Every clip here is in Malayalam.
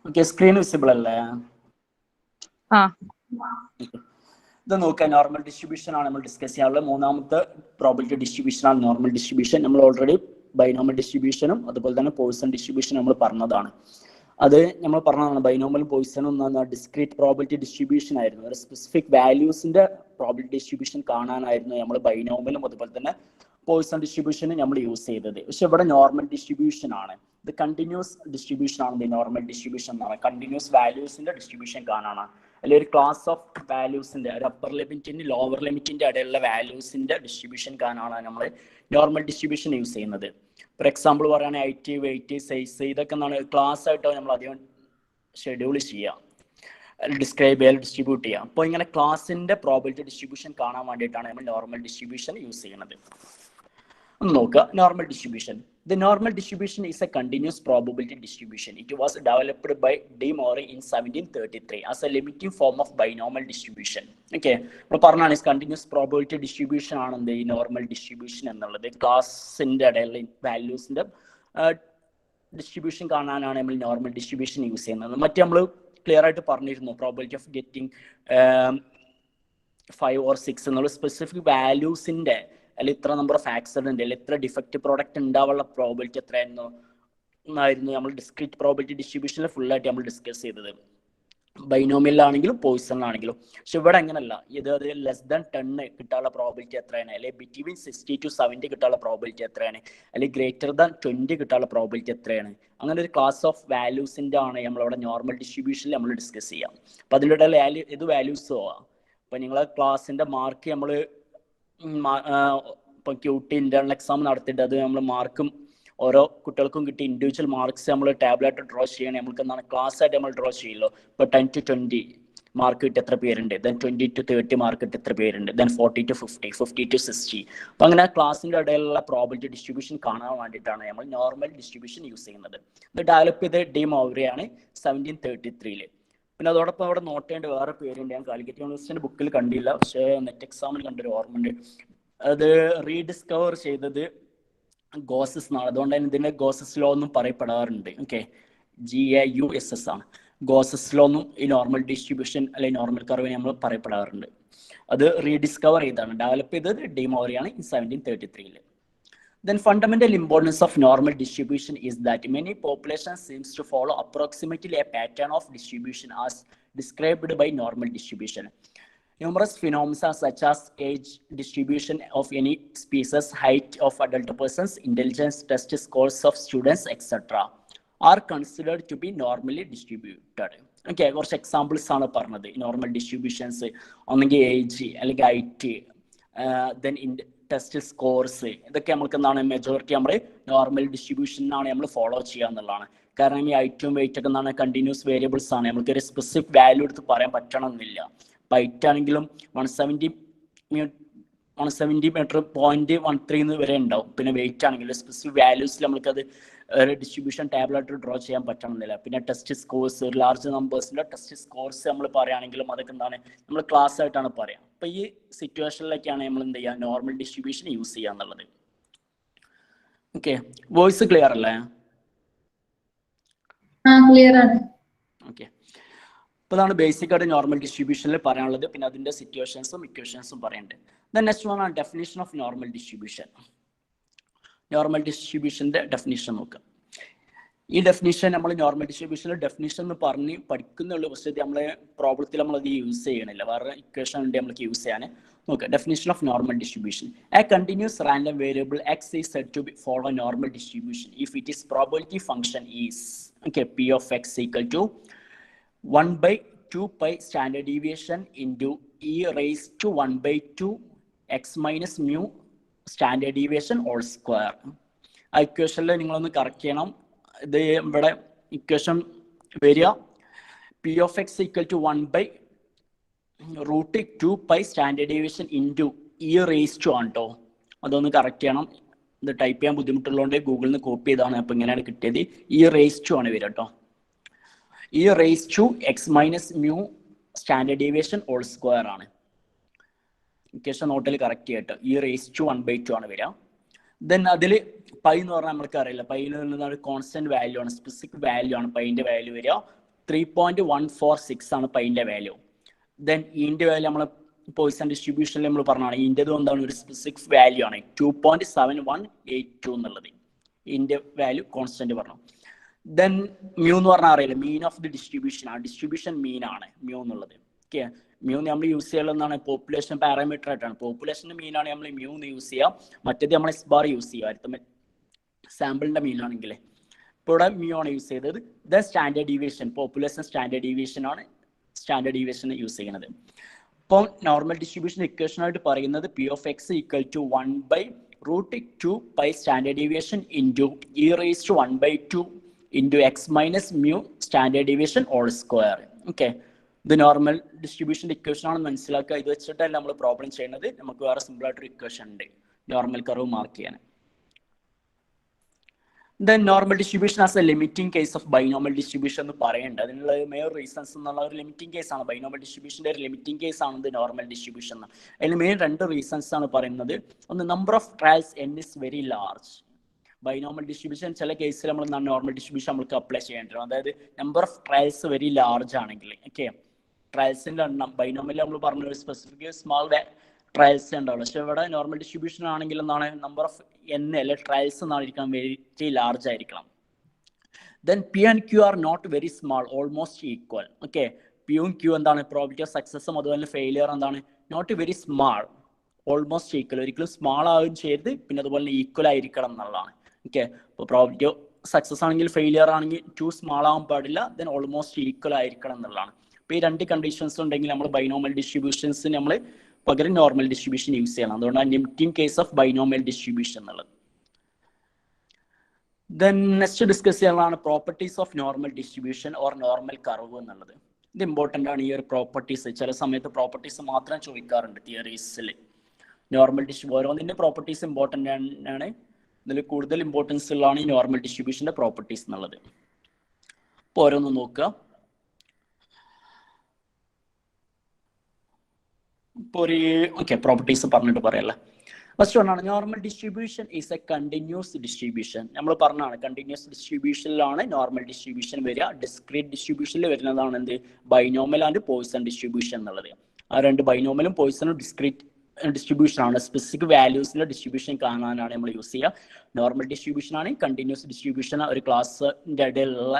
ഓക്കെ, സ്ക്രീൻ വിസിബിൾ അല്ലേ? ഇത് നോക്കുക, നോർമൽ ഡിസ്ട്രിബ്യൂഷൻ ആണ് നമ്മൾ ഡിസ്കസ് ചെയ്യാനുള്ളത്. മൂന്നാമത്തെ പ്രോബിലിറ്റി ഡിസ്ട്രിബ്യൂഷൻ ആണ് നോർമൽ ഡിസ്ട്രിബ്യൂഷൻ. നമ്മൾ ഓൾറെഡി ബൈനോമൽ ഡിസ്ട്രിബ്യൂഷനും അതുപോലെ തന്നെ പോയിസൺ ഡിസ്ട്രിബ്യൂഷൻ നമ്മൾ പറഞ്ഞതാണ്. അത് നമ്മൾ പറഞ്ഞതാണ്. ബൈനോമലും പോയിസണും ഡിസ്ക്രീറ്റ് പ്രോബിലിറ്റി ഡിസ്ട്രിബ്യൂഷൻ ആയിരുന്നു. ഒരു സ്പെസിഫിക് വാല്യൂസിന്റെ പ്രോബിലിറ്റി ഡിസ്ട്രിബ്യൂഷൻ കാണാനായിരുന്നു നമ്മൾ ബൈനോമലും അതുപോലെ തന്നെ പോയിസൺ ഡിസ്ട്രിബ്യൂഷനും നമ്മൾ യൂസ് ചെയ്തത്. പക്ഷെ ഇവിടെ നോർമൽ ഡിസ്ട്രിബ്യൂഷൻ ആണ്. ഇത് കണ്ടിന്യൂസ് ഡിസ്ട്രിബ്യൂഷൻ ആണ്. നോർമൽ ഡിസ്ട്രിബ്യൂഷൻ എന്ന് പറയുന്നത് കണ്ടിന്യൂസ് വാല്യൂസിന്റെ ഡിസ്ട്രിബ്യൂഷൻ കാണാനാണ്. അല്ലെങ്കിൽ ഒരു ക്ലാസ് ഓഫ് വാല്യൂസിന്റെ ഒരു അപ്പർ ലിമിറ്റിന്റെ ലോവർ ലിമിറ്റിന്റെ ഇടയിലുള്ള വാല്യൂസിന്റെ ഡിസ്ട്രിബ്യൂഷൻ കാണാനാണ് നമ്മൾ നോർമൽ ഡിസ്ട്രിബ്യൂഷൻ യൂസ് ചെയ്യുന്നത്. ഫോർ എക്സാമ്പിൾ പറയുകയാണെങ്കിൽ ഹൈറ്റ്, വെയിറ്റ്, സൈസ്, ഇതൊക്കെ എന്താണ് ക്ലാസ് ആയിട്ടോ നമ്മൾ അധികം ഷെഡ്യൂൾ ചെയ്യാം, ഡിസ്ക്രൈബ് ചെയ്യാൻ, ഡിസ്ട്രിബ്യൂട്ട് ചെയ്യാം. അപ്പോൾ ഇങ്ങനെ ക്ലാസിന്റെ പ്രോബിലിറ്റി ഡിസ്ട്രിബ്യൂഷൻ കാണാൻ വേണ്ടിയിട്ടാണ് നമ്മൾ നോർമൽ ഡിസ്ട്രിബ്യൂഷൻ യൂസ് ചെയ്യുന്നത്. ഒന്ന് നോക്കുക, normal distribution. The normal distribution is a continuous probability distribution. It was developed by De Morey in 1733 as a limiting form of binomial distribution. Okay, നമ്മൾ പറഞ്ഞാണ് കണ്ടിന്യൂസ് പ്രോബിലിറ്റി ഡിസ്ട്രിബ്യൂഷൻ ആണ് ഈ നോർമൽ ഡിസ്ട്രിബ്യൂഷൻ എന്നുള്ളത്. ക്ലാസിന്റെ ഇടയിലുള്ള വാല്യൂസിന്റെ ഡിസ്ട്രിബ്യൂഷൻ കാണാനാണ് നമ്മൾ നോർമൽ ഡിസ്ട്രിബ്യൂഷൻ യൂസ് ചെയ്യുന്നത്. മറ്റേ നമ്മൾ ക്ലിയർ ആയിട്ട് പറഞ്ഞിരുന്നു, പ്രോബിലിറ്റി ഓഫ് ഗെറ്റിംഗ് 5 or 6 എന്നുള്ള സ്പെസിഫിക് വാല്യൂസിന്റെ അല്ലെങ്കിൽ ഇത്ര നമ്പർ ഓഫ് ആക്സിഡന്റ് അല്ലെങ്കിൽ ഇത്ര ഡിഫക്റ്റ് പ്രോഡക്റ്റ് ഉണ്ടാവാനുള്ള പ്രോബിലിറ്റി എത്രയായിരുന്നു എന്നായിരുന്നു നമ്മൾ ഡിസ്ക്രീറ്റ് പ്രോബിലിറ്റി ഡിസ്ട്രിബ്യൂഷനിൽ ഫുള്ളായിട്ട് നമ്മൾ ഡിസ്കസ് ചെയ്തത്. ബൈനോമിയലാണെങ്കിലും പോയിസണിലാണെങ്കിലും. പക്ഷെ ഇവിടെ അങ്ങനല്ല. ഇത് ലെസ് ദാൻ 10 കിട്ടാനുള്ള പ്രോബിലിറ്റി എത്രയാണ്, അല്ലെങ്കിൽ ബിറ്റ്വീൻ 60 to 70 കിട്ടാനുള്ള പ്രോബിലിറ്റി എത്രയാണ്, അല്ലെങ്കിൽ ഗ്രേറ്റർ ദാൻ 20 കിട്ടാനുള്ള പ്രോബിലിറ്റി എത്രയാണ്. അങ്ങനെ ഒരു ക്ലാസ് ഓഫ് വാല്യൂസിന്റെ ആണ് നമ്മളിവിടെ നോർമൽ ഡിസ്ട്രിബ്യൂഷനിൽ നമ്മൾ ഡിസ്കസ് ചെയ്യാം. അപ്പൊ അതിൻ്റെ ഇടയിൽ ഇത് വാല്യൂസ് പോവാം. അപ്പൊ നിങ്ങളെ ക്ലാസിന്റെ മാർക്ക് നമ്മൾ ഇപ്പൊ ക്യൂട്ടി ഇന്റേണൽ എക്സാം നടത്തിയിട്ട് അത് നമ്മൾ മാർക്കും ഓരോ കുട്ടികൾക്കും കിട്ടി ഇൻഡിവിജ്വൽ മാർക്സ് നമ്മൾ ടാബ്ലായിട്ട് ഡ്രോ ചെയ്യണേ. നമുക്ക് എന്താണ് ക്ലാസ് ആയിട്ട് നമ്മൾ ഡ്രോ ചെയ്യല്ലോ. ഇപ്പൊ 10 to 20 മാർക്ക് കിട്ടി എത്ര പേരുണ്ട്, ദെൻ 20 to 30 മാർക്ക് കിട്ടി എത്ര പേരുണ്ട്, ദെൻ 40 to 50, 50 to 60. അപ്പൊ അങ്ങനെ ക്ലാസിന്റെ ഇടയിലുള്ള പ്രോബിലിറ്റി ഡിസ്ട്രിബ്യൂഷൻ കാണാൻ വേണ്ടിയിട്ടാണ് നമ്മൾ നോർമൽ ഡിസ്ട്രിബ്യൂഷൻ യൂസ് ചെയ്യുന്നത്. ഇത് ഡെവലപ്പ് ചെയ്ത് ഡി മോവറിയാണ് 1733. പിന്നെ അതോടൊപ്പം അവിടെ നോട്ട് ചെയ്യേണ്ട വേറെ പേരുണ്ട്. ഞാൻ കാലിക്കറ്റ് യൂണിവേഴ്സിറ്റിന്റെ ബുക്കിൽ കണ്ടില്ല, പക്ഷേ നെറ്റ് എക്സാമിന് കണ്ടൊരു ഓർമ്മയുണ്ട്. അത് റീഡിസ്കവർ ചെയ്തത് ഗോസസ് എന്നാണ്. അതുകൊണ്ട് തന്നെ ഇതിന്റെ ഗോസസ് ലോ എന്നും പറയപ്പെടാറുണ്ട്. ഓക്കെ, GAUSS ആണ്. ഗോസസ് ലോ എന്നും ഈ നോർമൽ ഡിസ്ട്രിബ്യൂഷൻ അല്ലെങ്കിൽ നോർമൽ കർവിനെ നമ്മൾ പറയപ്പെടാറുണ്ട്. അത് റീഡിസ്കവർ ചെയ്താണ്, ഡെവലപ്പ് ചെയ്തത് D മോറിയാണ് 1733. Then fundamental importance of normal distribution is that many populations seems to follow approximately a pattern of distribution as described by normal distribution. Numerous phenomena such as age distribution of any species, height of adult persons, intelligence test scores of students, etc. are considered to be normally distributed. Okay, കുറച്ച് എക്സാമ്പിൾസ് ആണ് പറഞ്ഞത്. നോർമൽ ഡിസ്ട്രിബ്യൂഷൻസ് ഒന്നെങ്കിൽ ഏജ് അല്ലെങ്കിൽ ഹൈറ്റ്, ദെൻ ടെസ്റ്റ് സ്കോർസ്, ഇതൊക്കെ നമുക്ക് എന്താണ് മെജോറിറ്റി നമ്മൾ നോർമൽ ഡിസ്ട്രിബ്യൂഷനാണ് നമ്മൾ ഫോളോ ചെയ്യുക എന്നുള്ളതാണ്. കാരണം ഈ ഹൈറ്റും വെയിറ്റ് ഒക്കെ എന്താണ് കണ്ടിന്യൂസ് വേരിയബിൾസ് ആണ്. നമുക്ക് ഒരു സ്പെസിഫിക് വാല്യൂ എടുത്ത് പറയാൻ പറ്റണമെന്നില്ല. ഇപ്പം ഹൈറ്റ് ആണെങ്കിലും 170 മീറ്റർ 0.13 വരെ ഉണ്ടാവും. പിന്നെ വെയിറ്റ് ആണെങ്കിലും സ്പെസിഫിക് വാല്യൂസിൽ നമുക്കത് ഡിസ്ട്രിബ്യൂഷൻ ടേബിളായിട്ട് ഡ്രോ ചെയ്യാൻ പറ്റണമെന്നില്ല. പിന്നെ ടെസ്റ്റ് സ്കോർസ്, ഒരു ലാർജ് നമ്പേഴ്സിൻ്റെ ടെസ്റ്റ് സ്കോർസ് നമ്മൾ പറയുകയാണെങ്കിലും അതൊക്കെ എന്താണ് നമ്മൾ ക്ലാസ് ആയിട്ടാണ് പറയാം. അപ്പൊ ഈ സിറ്റുവേഷനിലൊക്കെയാണ് നമ്മൾ എന്ത് ചെയ്യുക, നോർമൽ ഡിസ്ട്രിബ്യൂഷൻ യൂസ് ചെയ്യുക എന്നുള്ളത്. ഓക്കെ, വോയിസ് ക്ലിയർ അല്ലേ? ഓക്കെ, അപ്പോൾ അതാണ് ബേസിക് ആയിട്ട് നോർമൽ ഡിസ്ട്രിബ്യൂഷനിൽ പറയാനുള്ളത്. പിന്നെ അതിന്റെ സിറ്റുവേഷൻസും ഇക്വേഷൻസും പറയുന്നുണ്ട്. ദെൻ നെക്സ്റ്റ് വൺ ആണ് definition of normal distribution. Normal ഡിസ്ട്രിബ്യൂഷന്റെ ഡെഫിനിഷൻ നോക്കാം. ഈ ഡെഫിനിഷൻ നമ്മൾ നോർമൽ ഡിസ്ട്രിബ്യൂഷനിൽ ഡെഫിനിഷൻ എന്ന് പറഞ്ഞ് പഠിക്കുന്നുള്ളൂ. പക്ഷേ നമ്മളെ പ്രോബ്ലത്തിൽ നമ്മളത് യൂസ് ചെയ്യണില്ല. വേറെ ഇക്വേഷൻ ഉണ്ട് നമ്മൾക്ക് യൂസ് ചെയ്യാൻ. നോക്കാം, definition of normal distribution. A continuous random variable x is said to follow normal distribution if it is probability function is P of x equal to 1/2 pi standard deviation into e raised to 1/2 x minus mu standard deviation all square. ആ ഇക്വേഷനിൽ നിങ്ങളൊന്ന് കറക്റ്റ് ചെയ്യണം. ഇത് ഇവിടെ ഇക്വേഷൻ വരിക P of x equal to 1/√2 pi standard deviation into e raised to ആണ് കേട്ടോ. അതൊന്ന് കറക്റ്റ് ചെയ്യണം. ഇത് ടൈപ്പ് ചെയ്യാൻ ബുദ്ധിമുട്ടുള്ളതുകൊണ്ട് ഗൂഗിളിൽ നിന്ന് കോപ്പി ചെയ്താണ്. അപ്പോൾ ഇങ്ങനെയാണ് കിട്ടിയത്. e raised to ആണ് വരിക കേട്ടോ. e raised to x minus mu standard deviation whole square ആണ്. ഇക്വേഷൻ നോട്ടിൽ കറക്റ്റ് ചെയ്യട്ടോ. e raised to 1/2 ആണ് വരിക. ദെൻ അതിൽ പൈ എന്ന് പറഞ്ഞാൽ നമ്മൾക്ക് അറിയില്ല. പൈയിൽ നിന്നാണ് കോൺസ്റ്റന്റ് വാല്യൂ ആണ്, സ്പെസിഫിക് വാല്യൂ ആണ് പൈൻ്റെ വാല്യൂ വരിക. 3.146 ആണ് പൈൻ്റെ വാല്യൂ. ദെൻ ഇൻ്റെ വാല്യൂ നമ്മൾ പോയിസൺ ഡിസ്ട്രിബ്യൂഷനിൽ നമ്മൾ പറഞ്ഞാണ് ഇതിൻ്റെതും എന്താണ് ഒരു സ്പെസിഫിക് വാല്യൂ ആണ് 2.7182 എന്നുള്ളത്. ഇതിൻ്റെ വാല്യൂ കോൺസ്റ്റന്റ് പറഞ്ഞു. ദെൻ മ്യൂ എന്ന് പറഞ്ഞാൽ അറിയില്ല, മീൻ ഓഫ് ദി ഡിസ്ട്രിബ്യൂഷൻ ആ ഡിസ്ട്രിബ്യൂഷൻ മീൻ ആണ് മ്യൂ എന്നുള്ളത്. ഓക്കെ, മ്യൂ നമ്മൾ യൂസ് ചെയ്യുന്നതാണ് പോപ്പുലേഷൻ പാരാമീറ്റർ ആയിട്ടാണ്. പോപ്പുലേഷൻ്റെ മീനാണ് നമ്മൾ മ്യൂ എന്ന് യൂസ് ചെയ്യുക. മറ്റേത് നമ്മൾ എസ് ബാർ യൂസ് ചെയ്യുക സാമ്പിളിൻ്റെ മീനാണെങ്കിൽ. ഇപ്പോൾ ഇവിടെ മ്യൂ ആണ് യൂസ് ചെയ്തത്. The standard deviation population standard deviation ആണ് സ്റ്റാൻഡേർഡ് ഡീവിയേഷൻ യൂസ് ചെയ്യുന്നത്. അപ്പോൾ നോർമൽ ഡിസ്ട്രിബ്യൂഷൻ ഇക്വേഷൻ ആയിട്ട് പറയുന്നത് p of x equal to 1/√2 pi standard deviation into e raise to 1/2 into x minus mu standard deviation whole square. Okay, ഇത് നോർമൽ ഡിസ്ട്രിബ്യൂഷൻ്റെ ഇക്വേഷൻ ആണെന്ന് മനസ്സിലാക്കുക. ഇത് വെച്ചിട്ടല്ല നമ്മൾ പ്രോബ്ലം ചെയ്യുന്നത്. നമുക്ക് വേറെ സിമ്പിൾ ആയിട്ടൊരു ഇക്വേഷൻ ഉണ്ട് നോർമൽ കർവ് മാർക്ക് ചെയ്യാൻ. Then normal distribution as A limiting case of binomial distribution എന്ന് പറയുന്നുണ്ട്. അതിനുള്ള മെയിൻ റീസൺസ് എന്നുള്ള ഒരു ലിമിറ്റിംഗ് കേസ് ആണ്. ബൈനോമൽ ഡിസ്ട്രിബ്യൂഷൻ്റെ ഒരു ലിമിറ്റിംഗ് കേസ് ആണ് ഇത് നോർമൽ ഡിസ്ട്രിബ്യൂഷൻ. അതിൽ മെയിൻ 2 റീസൺസ് ആണ് പറയുന്നത്. ഒന്ന്, number of trials n is very large. Binomial distribution ചില കേസിൽ നമ്മൾ നോർമൽ ഡിസ്ട്രിബ്യൂഷൻ നമുക്ക് അപ്ലൈ ചെയ്യേണ്ടി വരും. അതായത് number of trials very large ആണെങ്കിൽ. ഓക്കെ, ട്രയൽസിൻ്റെ എണ്ണം ബൈനോമൽ നമ്മൾ പറഞ്ഞ ഒരു സ്പെസിഫിക് സ്മാൾ ട്രയൽസ് ഉണ്ടാവുള്ളൂ. പക്ഷെ ഇവിടെ നോർമൽ ഡിസ്ട്രിബ്യൂഷൻ ആണെങ്കിൽ എന്താണ് നമ്പർ ഓഫ് n അല്ലെ ട്രയൽസ് എന്നായിരിക്കണം വെരി ലാർജ് ആയിരിക്കണം. Then p and q are not very small almost equal. Okay, പിയും ക്യൂ എന്താണ് പ്രോബിലിറ്റി ഓഫ് സക്സസും അതുപോലെ ഫെയിലിയർ എന്താണ് not very small almost equal. ഒരിക്കലും സ്മാൾ ആവുകയും ചെയ്ത് പിന്നെ അതുപോലെ ഈക്വൽ ആയിരിക്കണം എന്നുള്ളതാണ്. ഓക്കെ, ഇപ്പോൾ പ്രോബിലിറ്റി ഓഫ് സക്സസ് ആണെങ്കിൽ ഫെയിലിയർ ആണെങ്കിൽ ടു സ്മാൾ ആവാൻ പാടില്ല. ദെൻ ഓൾമോസ്റ്റ് ഈക്വൽ ആയിരിക്കണം എന്നുള്ളതാണ്. അപ്പോൾ ഈ 2 കണ്ടീഷൻസ് ഉണ്ടെങ്കിൽ നമ്മൾ ബൈനോമൽ ഡിസ്ട്രിബ്യൂഷൻസ് നമ്മൾ പകരം നോർമൽ ഡിസ്ട്രിബ്യൂഷൻ യൂസ് ചെയ്യണം. അതുകൊണ്ടാണ് limiting case of binomial distribution എന്നുള്ളത്. ദെൻ നെക്സ്റ്റ് ഡിസ്കസ് ചെയ്യാനുള്ളതാണ് properties of normal distribution or normal curve എന്നുള്ളത്. ഇത് ഇമ്പോർട്ടൻ്റ് ആണ്. ഈ ഒരു പ്രോപ്പർട്ടീസ് ചില സമയത്ത് പ്രോപ്പർട്ടീസ് മാത്രം ചോദിക്കാറുണ്ട് തിയറീസിൽ. നോർമൽ ഓരോന്നിൻ്റെ പ്രോപ്പർട്ടീസ് ഇമ്പോർട്ടൻ്റ് ആണ്. ഇതിൽ കൂടുതൽ ഇമ്പോർട്ടൻസ് ഉള്ളതാണ് ഈ നോർമൽ ഡിസ്ട്രിബ്യൂഷൻ്റെ പ്രോപ്പർട്ടീസ് എന്നുള്ളത്. അപ്പോൾ ഓരോന്ന് നോക്കുക. ഇപ്പോൾ ഒരു പ്രോപ്പർട്ടീസ് പറഞ്ഞിട്ട് പറയല്ലേ. ഫസ്റ്റ് ഒന്നാണ് normal distribution is A continuous distribution. നമ്മൾ പറഞ്ഞാണ് കണ്ടിന്യൂസ് ഡിസ്ട്രിബ്യൂഷനിലാണ് നോർമൽ ഡിസ്ട്രിബ്യൂഷൻ വരിക. ഡിസ്ക്രീറ്റ് ഡിസ്ട്രിബ്യൂഷനിൽ വരുന്നതാണ് എന്ത് ബൈനോമൽ ആൻഡ് പോയിസൺ ഡിസ്ട്രിബ്യൂഷൻ എന്നുള്ളത്. ആ 2 ബൈനോമലും പോയിസണും ഡിസ്ക്രീറ്റ് ഡിസ്ട്രിബ്യൂഷൻ ആണ്. സ്പെസിഫിക് വാല്യൂസിന്റെ ഡിസ്ട്രിബ്യൂഷൻ കാണാനാണ് നമ്മൾ യൂസ് ചെയ്യുക. നോർമൽ ഡിസ്ട്രിബ്യൂഷൻ ആണ് കണ്ടിന്യൂസ് ഡിസ്ട്രിബ്യൂഷൻ ഒരു ക്ലാസ്സിന്റെ ഇടയിലുള്ള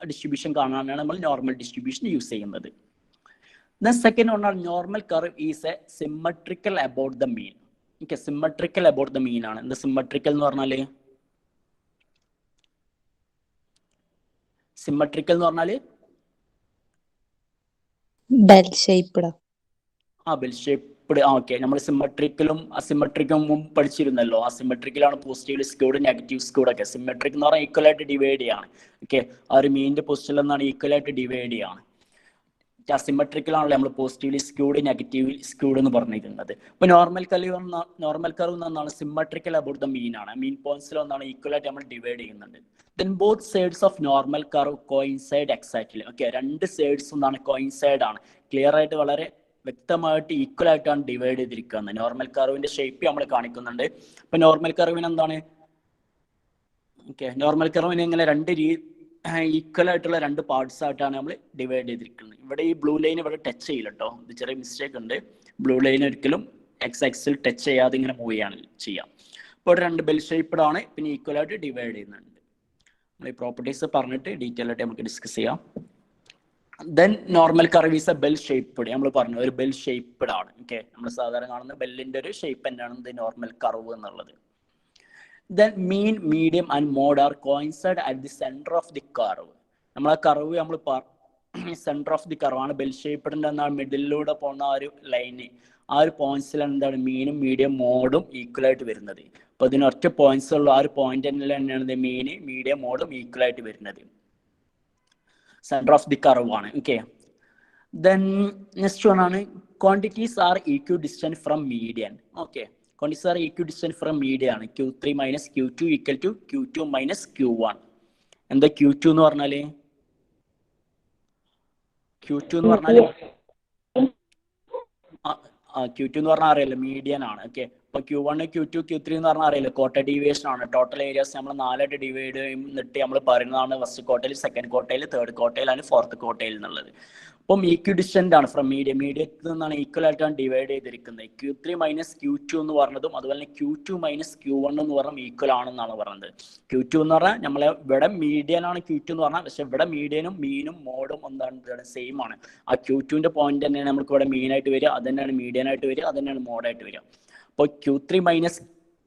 ഡിസ്ട്രിബ്യൂഷൻ കാണാനാണ് നമ്മൾ നോർമൽ ഡിസ്ട്രിബ്യൂഷൻ യൂസ് ചെയ്യുന്നത്. Then second one, normal curve is a symmetrical about the mean. Okay, symmetrical about the mean ആണ്. എന്താ symmetrical എന്ന് പറഞ്ഞാല്? Symmetrical എന്ന് പറഞ്ഞാല് bell shaped. Bell shaped. Okay, നമ്മൾ സിമെട്രിക്കലും അസിമെട്രിക്കും പഠിച്ചിരുന്നല്ലോ. അസിമെട്രിക്കലാണ് പോസിറ്റീവ് സ്ക്യൂഡ് നെഗറ്റീവ് സ്ക്യൂഡ് ഒക്കെ. സിമെട്രിക് എന്ന് പറഞ്ഞാൽ ഈക്വൽ ആയിട്ട് ഡിവൈഡ് ചെയ്യാണ്. ഓക്കെ, ആ ഒരു മീനിന്റെ പൊസിഷനിൽ നിന്നാണ് ഈക്വൽ ആയിട്ട് ഡിവൈഡ് ചെയ്യാണ്. അസിമെട്രിക്കലാണല്ലോ നമ്മൾ പോസിറ്റീവ്ലി സ്ക്യൂഡ് നെഗറ്റീവ്ലി സ്ക്യൂഡ് എന്ന് പറഞ്ഞിരുന്നത്. ഇപ്പോൾ നോർമൽ കർവ് എന്നാണ് സിമെട്രിക്കൽ അബൌട്ട് ദ മീൻ ആണ്. മീൻ പോയിന്റ്സിൽ ഒന്നാണ് ഈക്വൽ ആയിട്ട് നമ്മൾ ഡിവൈഡ് ചെയ്യുന്നുണ്ട്. Then both sides of normal curve coincide exactly. Okay, 2 sides എന്താണ് കോയിൻസൈഡ് ആണ്. ക്ലിയർ ആയിട്ട് വളരെ വ്യക്തമായിട്ട് ഈക്വൽ ആയിട്ടാണ് ഡിവൈഡ് ചെയ്തിരിക്കുന്നത്. നോർമൽ കർവിന്റെ ഷേപ്പ് നമ്മൾ കാണിക്കുന്നുണ്ട്. ഇപ്പൊ നോർമൽ കർവിന് എന്താണ് നോർമൽ കർവിന് ഇങ്ങനെ 2 ഈക്വൽ ആയിട്ടുള്ള 2 പാർട്സ് ആയിട്ടാണ് നമ്മൾ ഡിവൈഡ് ചെയ്തിരിക്കുന്നത്. ഇവിടെ ഈ ബ്ലൂ ലൈൻ ഇവിടെ ടച്ച് ചെയ്യില്ല കേട്ടോ. ഇത് ചെറിയ മിസ്റ്റേക്ക് ഉണ്ട്. ബ്ലൂ ലൈൻ ഒരിക്കലും എക്സ് ആക്സിൽ ടച്ച് ചെയ്യാതെ ഇങ്ങനെ മൂവ് ചെയ്യാണ് ചെയ്യാം. ഇപ്പോൾ 2 ബെൽ ഷേപ്പ്ഡ് ആണ്. പിന്നെ ഈക്വൽ ആയിട്ട് ഡിവൈഡ് ചെയ്യുന്നുണ്ട്. നമ്മൾ ഈ പ്രോപ്പർട്ടീസ് പറഞ്ഞിട്ട് ഡീറ്റെയിൽ ആയിട്ട് നമുക്ക് ഡിസ്കസ് ചെയ്യാം. Then normal curve is A bell shaped. നമ്മൾ പറഞ്ഞു ഒരു ബെൽ ഷേപ്പ്ഡ് ആണ്. ഓക്കെ, നമ്മൾ സാധാരണ കാണുന്ന ബെല്ലിന്റെ ഒരു ഷേപ്പ് തന്നെയാണ് ഇത് നോർമൽ കർവ് എന്നുള്ളത്. Then mean, medium and mode are coincide at the center of the curve. നമ്മൾ ആ കർവ് നമ്മൾ സെന്റർ ഓഫ് ദി കർവ് ആണ് ബെൽ ഷേപ്പ്ഡ് എന്നാൽ മിഡിലൂടെ പോകുന്ന ആ ഒരു ലൈന് ആ ഒരു പോയിന്റ്സിലാണ് എന്താണ് മീനും മീഡിയം മോഡും ഈക്വൽ ആയിട്ട് വരുന്നത്. അപ്പോൾ ഇതിന് ഒറ്റ പോയിന്റ്സ് ഉള്ള ആ ഒരു പോയിന്റ് തന്നെയാണ് മീന് മീഡിയം മോഡും ഈക്വൽ ആയിട്ട് വരുന്നത്. സെന്റർ ഓഫ് ദി കർവ് ആണ്. ഓക്കെ, ദെൻ നെക്സ്റ്റ് വൺ ആണ് quantities R equal distant from median. Okay, quantities are equidistant from median ആണ്. Q3 minus Q2 equal to Q2 minus Q1. എന്താ Q2 എന്ന് പറഞ്ഞാല്? Q2 എന്ന് പറഞ്ഞാൽ Q2 എന്ന് പറഞ്ഞാൽ അറിയാലോ മീഡിയൻ ആണ്. ഓക്കെ, ഇപ്പോൾ Q1 Q2 Q3 എന്ന് പറഞ്ഞാൽ അറിയില്ല, ക്വാർട്ടർ ഡീവിയേഷൻ ആണ്. ടോട്ടൽ ഏരിയാസ് നമ്മൾ 4ആയിട്ട് ഡിവൈഡ് ചെയ്തിട്ട് നമ്മൾ പറയുന്നതാണ് ഫസ്റ്റ് ക്വാർട്ടയിൽ, സെക്കൻഡ് ക്വാർട്ടയിൽ, തേർഡ് ക്വാർട്ടയിൽ ആണ് ഫോർത്ത് ക്വാർട്ടയിൽ എന്നുള്ളത്. അപ്പം ഈക്വിഡിസ്റ്റന്റ് ആണ് ഫ്രം മീഡിയത്തിൽ നിന്നാണ് ഈക്വൽ ആയിട്ടാണ് ഡിവൈഡ് ചെയ്തിരിക്കുന്നത്. Q3 മൈനസ് Q2 എന്ന് പറഞ്ഞതും അതുപോലെ തന്നെ Q2 മൈനസ് Q1 എന്ന് പറഞ്ഞാൽ ഈക്വൽ ആണെന്നാണ് പറയുന്നത്. Q2 എന്ന് പറഞ്ഞാൽ നമ്മളെ ഇവിടെ മീഡിയൻ ആണ് Q2 എന്ന് പറഞ്ഞാൽ, പക്ഷെ ഇവിടെ മീഡിയനും മീനും മോഡും എന്താണ് സെയിം ആണ്. ആ Q2ന്റെ പോയിന്റ് തന്നെയാണ് നമുക്ക് ഇവിടെ മീൻ ആയിട്ട് വരിക, അത് തന്നെയാണ് മീഡിയൻ ആയിട്ട് വരിക, അത് തന്നെയാണ് മോഡായിട്ട് വരിക. അപ്പോൾ Q3 minus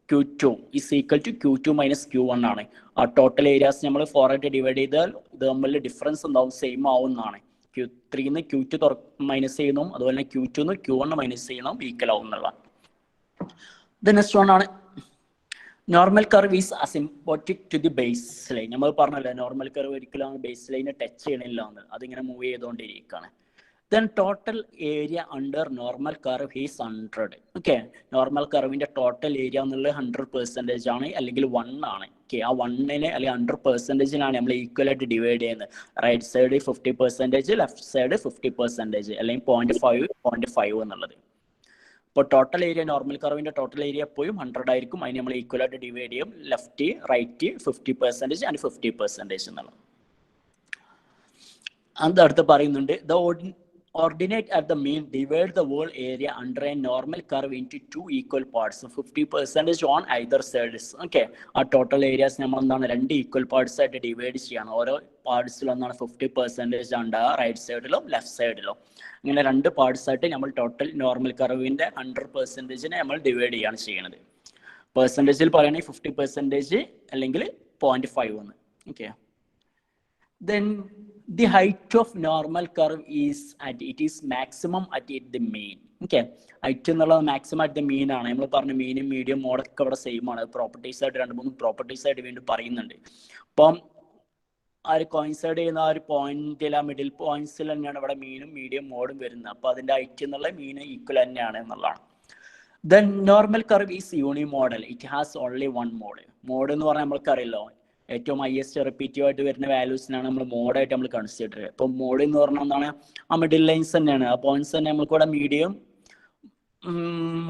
Q2 is equal to Q2 minus Q1 ആണ്. ആ ടോട്ടൽ ഏരിയാസ് നമ്മൾ 4 ആയിട്ട് ഡിവൈഡ് ചെയ്താൽ ഇത് തമ്മിൽ ഡിഫറൻസ് ഉണ്ടാവും, സെയിം ആവുന്നതാണ്. Q3 Q2 മൈനസ് ചെയ്യണം, അതുപോലെ തന്നെ Q2 Q1 മൈനസ് ചെയ്യണം, ഈക്വൽ ആവും എന്നുള്ള. നെക്സ്റ്റ് വൺ ആണ് normal curve is asymptotic to the base line. നമ്മൾ പറഞ്ഞല്ലോ നോർമൽ കർവ് ഒരിക്കലും ബേസ് ലൈനെ ടച്ച് ചെയ്യണില്ല എന്ന്, അതിങ്ങനെ മൂവ് ചെയ്തുകൊണ്ടിരിക്കുകയാണ്. Then total area under normal curve is 100. Okay, normal കർവിന്റെ ടോട്ടൽ ഏരിയ എന്നുള്ളത് 100% ആണ്, അല്ലെങ്കിൽ 1 ആണ്. ഓക്കെ, ആ 1നെ അല്ലെങ്കിൽ 100%-നാണ് നമ്മൾ ഈക്വൽ ആയിട്ട് ഡിവൈഡ് ചെയ്യുന്നത്. റൈറ്റ് സൈഡ് 50%, ലെഫ്റ്റ് സൈഡ് 50%, അല്ലെങ്കിൽ 0.5 എന്നുള്ളത്. ഇപ്പോൾ ടോട്ടൽ ഏരിയ നോർമൽ കർവിന്റെ ടോട്ടൽ ഏരിയ എപ്പോഴും 100 ആയിരിക്കും. അതിന് നമ്മൾ ഈക്വൽ ആയിട്ട് ഡിവൈഡ് ചെയ്യും, ലെഫ്റ്റ് റൈറ്റ് 50% ആൻഡ് 50% എന്നുള്ളത്. അത് അടുത്ത് പറയുന്നുണ്ട്, ordinate at the mean divide the whole area under a normal curve into 2 equal parts, 50% on either sides. Okay, ആ ടോട്ടൽ ഏരിയാസ് നമ്മൾ എന്താണ് 2 ഈക്വൽ പാർട്സ് ആയിട്ട് ഡിവൈഡ് ചെയ്യണം. ഓരോ പാർട്സിലും എന്താണ് 50% ഉണ്ടാകുക, റൈറ്റ് സൈഡിലും ലെഫ്റ്റ് സൈഡിലും. ഇങ്ങനെ 2 പാർട്സ് ആയിട്ട് നമ്മൾ ടോട്ടൽ നോർമൽ കർവിന്റെ 100%-നെ നമ്മൾ ഡിവൈഡ് ചെയ്യാണ് ചെയ്യുന്നത്. പെർസെൻറ്റേജിൽ പറയുകയാണെങ്കിൽ 50% അല്ലെങ്കിൽ 0.5 എന്ന്. Okay, then the height of normal curve is maximum at the mean. Okay, height എന്നുള്ളത് മാക്സിമം അറ്റ് ദ മീൻ ആണ്. നമ്മൾ പറഞ്ഞു മീനും മീഡിയം മോഡൊക്കെ ഇവിടെ സെയിം ആണ്. പ്രോപ്പർട്ടീസ് ആയിട്ട് 2-3 പ്രോപ്പർട്ടീസ് ആയിട്ട് വീണ്ടും പറയുന്നുണ്ട്. അപ്പം ആ ഒരു കോയിൻസൈഡ് ചെയ്യുന്ന ആ ഒരു പോയിന്റിൽ, ആ മിഡിൽ പോയിന്റ്സിൽ തന്നെയാണ് ഇവിടെ മീനും മീഡിയം മോഡും വരുന്നത്. അപ്പോൾ അതിന്റെ ഹൈറ്റ് എന്നുള്ള മീൻ ഈക്വൽ തന്നെയാണ് എന്നുള്ളതാണ്. The normal curve is unimodal. It has only one mode. Mode എന്ന് പറഞ്ഞാൽ നമ്മൾക്കറിയല്ലോ, ഏറ്റവും ഹയസ്റ്റ് റിപ്പീറ്റീവ് ആയിട്ട് വരുന്ന വാല്യൂസിനാണ് നമ്മൾ മോഡായിട്ട് നമ്മൾ കൺസിഡർ ചെയ്യുക. ഇപ്പം മോഡ് എന്ന് പറഞ്ഞാൽ എന്താണ്, ആ മിഡിൽ ലൈൻസ് തന്നെയാണ്, ആ പോയിന്റ്സ് തന്നെ നമുക്ക് ഇവിടെ മീഡിയം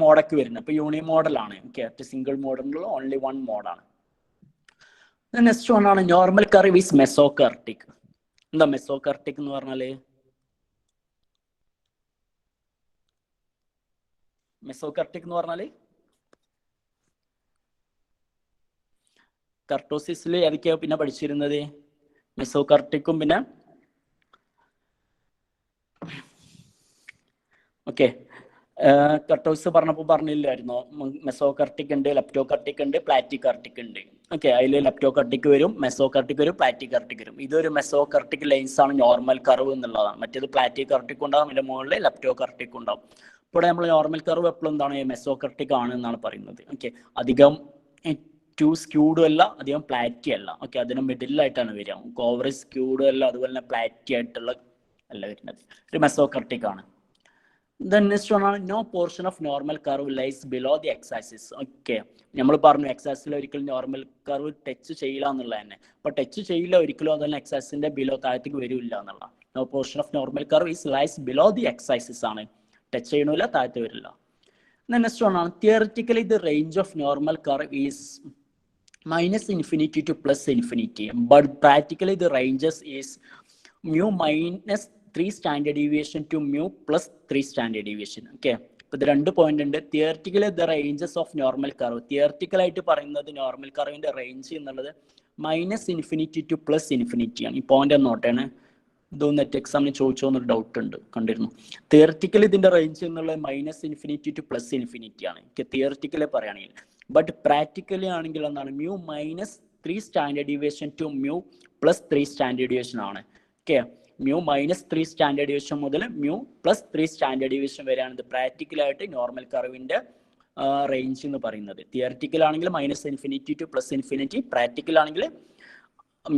മോഡൊക്കെ വരുന്നത്. ഇപ്പൊ യൂണി മോഡലാണ്. ഓക്കെ, സിംഗിൾ മോഡലിലുള്ള ഓൺലി 1 മോഡാണ്. നെക്സ്റ്റ് വൺ ആണ് നോർമൽ കർവ് ഈസ് മെസോകർട്ടിക്. എന്താ മെസോകർട്ടിക് എന്ന് പറഞ്ഞാല്? മെസോകർട്ടിക് എന്ന് പറഞ്ഞാല് കർട്ടോസിസിൽ ഏതൊക്കെയാ പിന്നെ പഠിച്ചിരുന്നത്? മെസോകർട്ടിക്കും പിന്നെ ഓക്കെ കർട്ടോസിസ് പറഞ്ഞപ്പോൾ പറഞ്ഞില്ലായിരുന്നോ, മെസോകർട്ടിക് ഉണ്ട്, ലെപ്റ്റോകർട്ടിക് ഉണ്ട്, പ്ലാറ്റികർട്ടിക് ഉണ്ട്. ഓക്കെ, അതിൽ ലെപ്റ്റോകർട്ടിക് വരും, മെസോകർട്ടിക് വരും, പ്ലാറ്റികർട്ടിക് വരും. ഇതൊരു മെസോകർട്ടിക് ലൈൻസ് ആണ് നോർമൽ കർവ് എന്നുള്ളതാണ്. മറ്റേത് പ്ലാറ്റികർട്ടിക് ഉണ്ടാവും, അതിന്റെ മുകളിൽ ലെപ്റ്റോകർട്ടിക് ഉണ്ടാവും. ഇപ്പോൾ നമ്മൾ നോർമൽ കർവ് എപ്പോഴും എന്താണ് മെസോകർട്ടിക് ആണ് എന്നാണ് പറയുന്നത്. ഓക്കെ, അധികം ടു സ്ക്യൂഡും അല്ല, അധികം പ്ലാറ്റി അല്ല. ഓക്കെ, അതിന് മിഡിലായിട്ടാണ് വരിക. ഓവർ സ്ക്യൂഡും അല്ല, അതുപോലെ തന്നെ പ്ലാറ്റി ആയിട്ടുള്ള അല്ല വരുന്നത്. ഒരു മെസോകർട്ടിക് ആണ്. Then next one ആണ് no portion of normal curve lies below the x-axis. Okay, നമ്മൾ പറഞ്ഞു x-axis ഒരിക്കലും നോർമൽ കർവ് ടച്ച് ചെയ്യില്ല എന്നുള്ളത് തന്നെ. അപ്പൊ ടച്ച് ചെയ്യില്ല ഒരിക്കലും, അതുപോലെ x-axis ബിലോ താഴത്തേക്ക് വരില്ല എന്നുള്ള. No portion of normal curve is lies below the x-axis ആണ്, ടച്ച് ചെയ്യണില്ല, താഴത്ത് വരില്ല. നെക്സ്റ്റ് വൺ ആണ് theoretically the range of normal curve is -infinity to +infinity, but practically the ranges is mu minus 3 standard deviation to mu plus 3 standard deviation. Okay, ഇപ്പൊ ഇത് 2 പോയിന്റ് ഉണ്ട്. Theoretically the ranges of normal curve, theoretical ആയിട്ട് പറയുന്നത് നോർമൽ കർവിന്റെ റേഞ്ച് എന്നുള്ളത് -infinity to +infinity ആണ്. ഈ പോയിന്റ് നോട്ടാണ്, ഇതൊന്ന് നെറ്റ് എക്സാമിന് ചോദിച്ചോന്നൊരു ഡൗട്ട് ഉണ്ട്, കണ്ടിരുന്നു. തിയറിറ്റിക്കലി ഇതിന്റെ റേഞ്ച് എന്നുള്ളത് -infinity to +infinity ആണ്. തിയറിറ്റിക്കലി പറയുകയാണെങ്കിൽ. ബട്ട് പ്രാക്ടിക്കലി ആണെങ്കിൽ എന്താണ്, mu -3 standard deviation to mu +3 standard deviation ആണ്. ഓക്കെ, mu -3 സ്റ്റാൻഡേർഡ് ഡീവിയേഷൻ മുതൽ mu +3 സ്റ്റാൻഡേർഡ് ഡീവിയേഷൻ വരെയാണ് ഇത് പ്രാക്ടിക്കലായിട്ട് നോർമൽ കർവിന്റെ റേഞ്ച് എന്ന് പറയുന്നത്. തിയറിറ്റിക്കൽ ആണെങ്കിൽ -infinity to +infinity, പ്രാക്ടിക്കൽ ആണെങ്കിൽ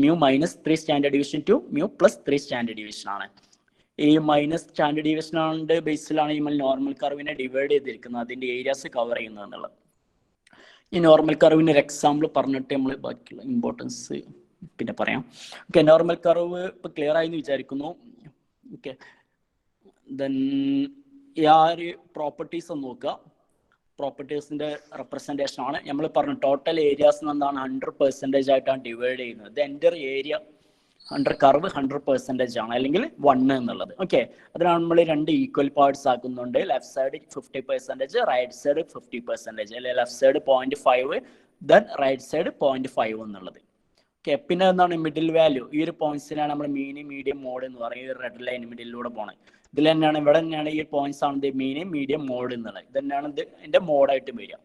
mu -3 standard deviation to mu +3 standard deviation ആണ്. ഈ മൈനസ് സ്റ്റാൻഡേർഡ് ഡീവിയേഷൻ ആണ് ബേസിലാണ് നമ്മൾ നോർമൽ കർവിനെ ഡിവൈഡ് ചെയ്തിരിക്കുന്നത്, അതിന്റെ ഏരിയാസ് കവർ ചെയ്യുന്നത് എന്നുള്ളത്. ഈ നോർമൽ കർവിന് ഒരു എക്സാമ്പിൾ പറഞ്ഞിട്ട് നമ്മൾ ബാക്കിയുള്ള ഇമ്പോർട്ടൻസ് പിന്നെ പറയാം. ഓക്കെ, നോർമൽ കർവ് ഇപ്പൊ ക്ലിയർ ആയി എന്ന് വിചാരിക്കുന്നു. ഓക്കെ, ദെൻ ഈ ആ ഒരു പ്രോപ്പർട്ടീസ് ഒന്ന് നോക്കുക. പ്രോപ്പർട്ടീസിന്റെ റെപ്രസെന്റേഷൻ ആണ്. നമ്മൾ പറഞ്ഞു ടോട്ടൽ ഏരിയാസ് എന്താണ് 100% ആയിട്ടാണ് ഡിവൈഡ് ചെയ്യുന്നത്. എൻ്റർ ഏരിയ അണ്ടർ കർവ് 100% ആണ്, അല്ലെങ്കിൽ 1 എന്നുള്ളത്. ഓക്കെ, അതിനാണ് നമ്മൾ 2 ഈക്വൽ പാർട്സ് ആക്കുന്നുണ്ട്. ലെഫ്റ്റ് സൈഡ് 50%, റൈറ്റ് സൈഡ് 50%, അല്ലെങ്കിൽ left side 0.5 then right side 0.5 എന്നുള്ളത്. ഓക്കെ, പിന്നെ എന്താണ് മിഡിൽ വാല്യൂ. ഈ ഒരു പോയിന്റ്സിനാണ് നമ്മൾ മീന് മീഡിയം മോഡ് എന്ന് പറയും. ഈ റെഡ് ലൈൻ മിഡിലൂടെ പോണത് ഇതിൽ തന്നെയാണ്, ഇവിടെ തന്നെയാണ് ഈ പോയിന്റ്സ് ആണ് മീന് മീഡിയം മോഡ് എന്നുള്ളത്. ഇത് തന്നെയാണ് ഇതിന്റെ മോഡായിട്ട് വരിക.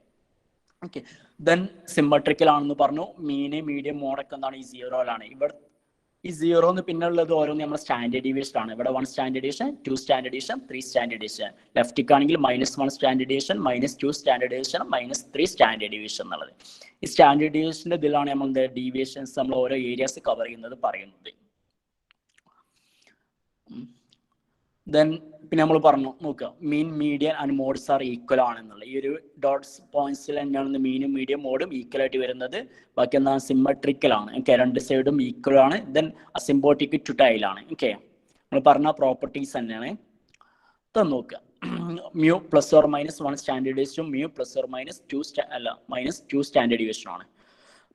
ഓക്കെ, ദെൻ സിമ്മട്രിക്കൽ ആണെന്ന് പറഞ്ഞു. മീന് മീഡിയം മോഡൊക്കെ എന്താണ് ഈ 0-ലാണ്. ഇവിടെ ഈ 0 എന്ന് പിന്നെ ഉള്ളത് ഓരോന്ന് നമ്മുടെ സ്റ്റാൻഡേർഡ് ഡീവിയേഷൻ ആണ്. ഇവിടെ 1 standard deviation, 2 standard deviation, 3 standard deviation. ലെഫ്റ്റിക്ക് ആണെങ്കിൽ -1 standard deviation, -2 standard deviation, -3 standard deviation എന്നുള്ളത്. ഈ സ്റ്റാൻഡേർഡ് ഡീവിയേഷന്റെ ഇതിലാണ് നമ്മൾ ഡീവിയേഷൻസ് നമ്മൾ ഓരോ ഏരിയാസ് കവർ ചെയ്യുന്നത് പറയുന്നത്. ദെൻ പിന്നെ നമ്മൾ പറഞ്ഞു നോക്കുക, mean median and modes are equal ആണെന്നുള്ളത്. ഈ ഒരു ഡോട്ട്സ് പോയിന്റ്സിൽ തന്നെയാണ് മീനും മീഡിയം മോഡും ഈക്വൽ ആയിട്ട് വരുന്നത്. ബാക്കി എന്താണ് സിമ്മട്രിക്കൽ ആണ്. ഓക്കെ, 2 സൈഡും ഈക്വൽ ആണ്. ദെൻ അസിംബോട്ടിക് ടു ടൈൽ ആണ്. ഓക്കെ, നമ്മൾ പറഞ്ഞ പ്രോപ്പർട്ടീസ് തന്നെയാണ്. നോക്കുക, മ്യൂ +or-1 സ്റ്റാൻഡേർഡ് ഡീവിയേഷനും മ്യൂ +2 സ്റ്റാൻഡേർഡ് ഡീവിയേഷനും ആണ്.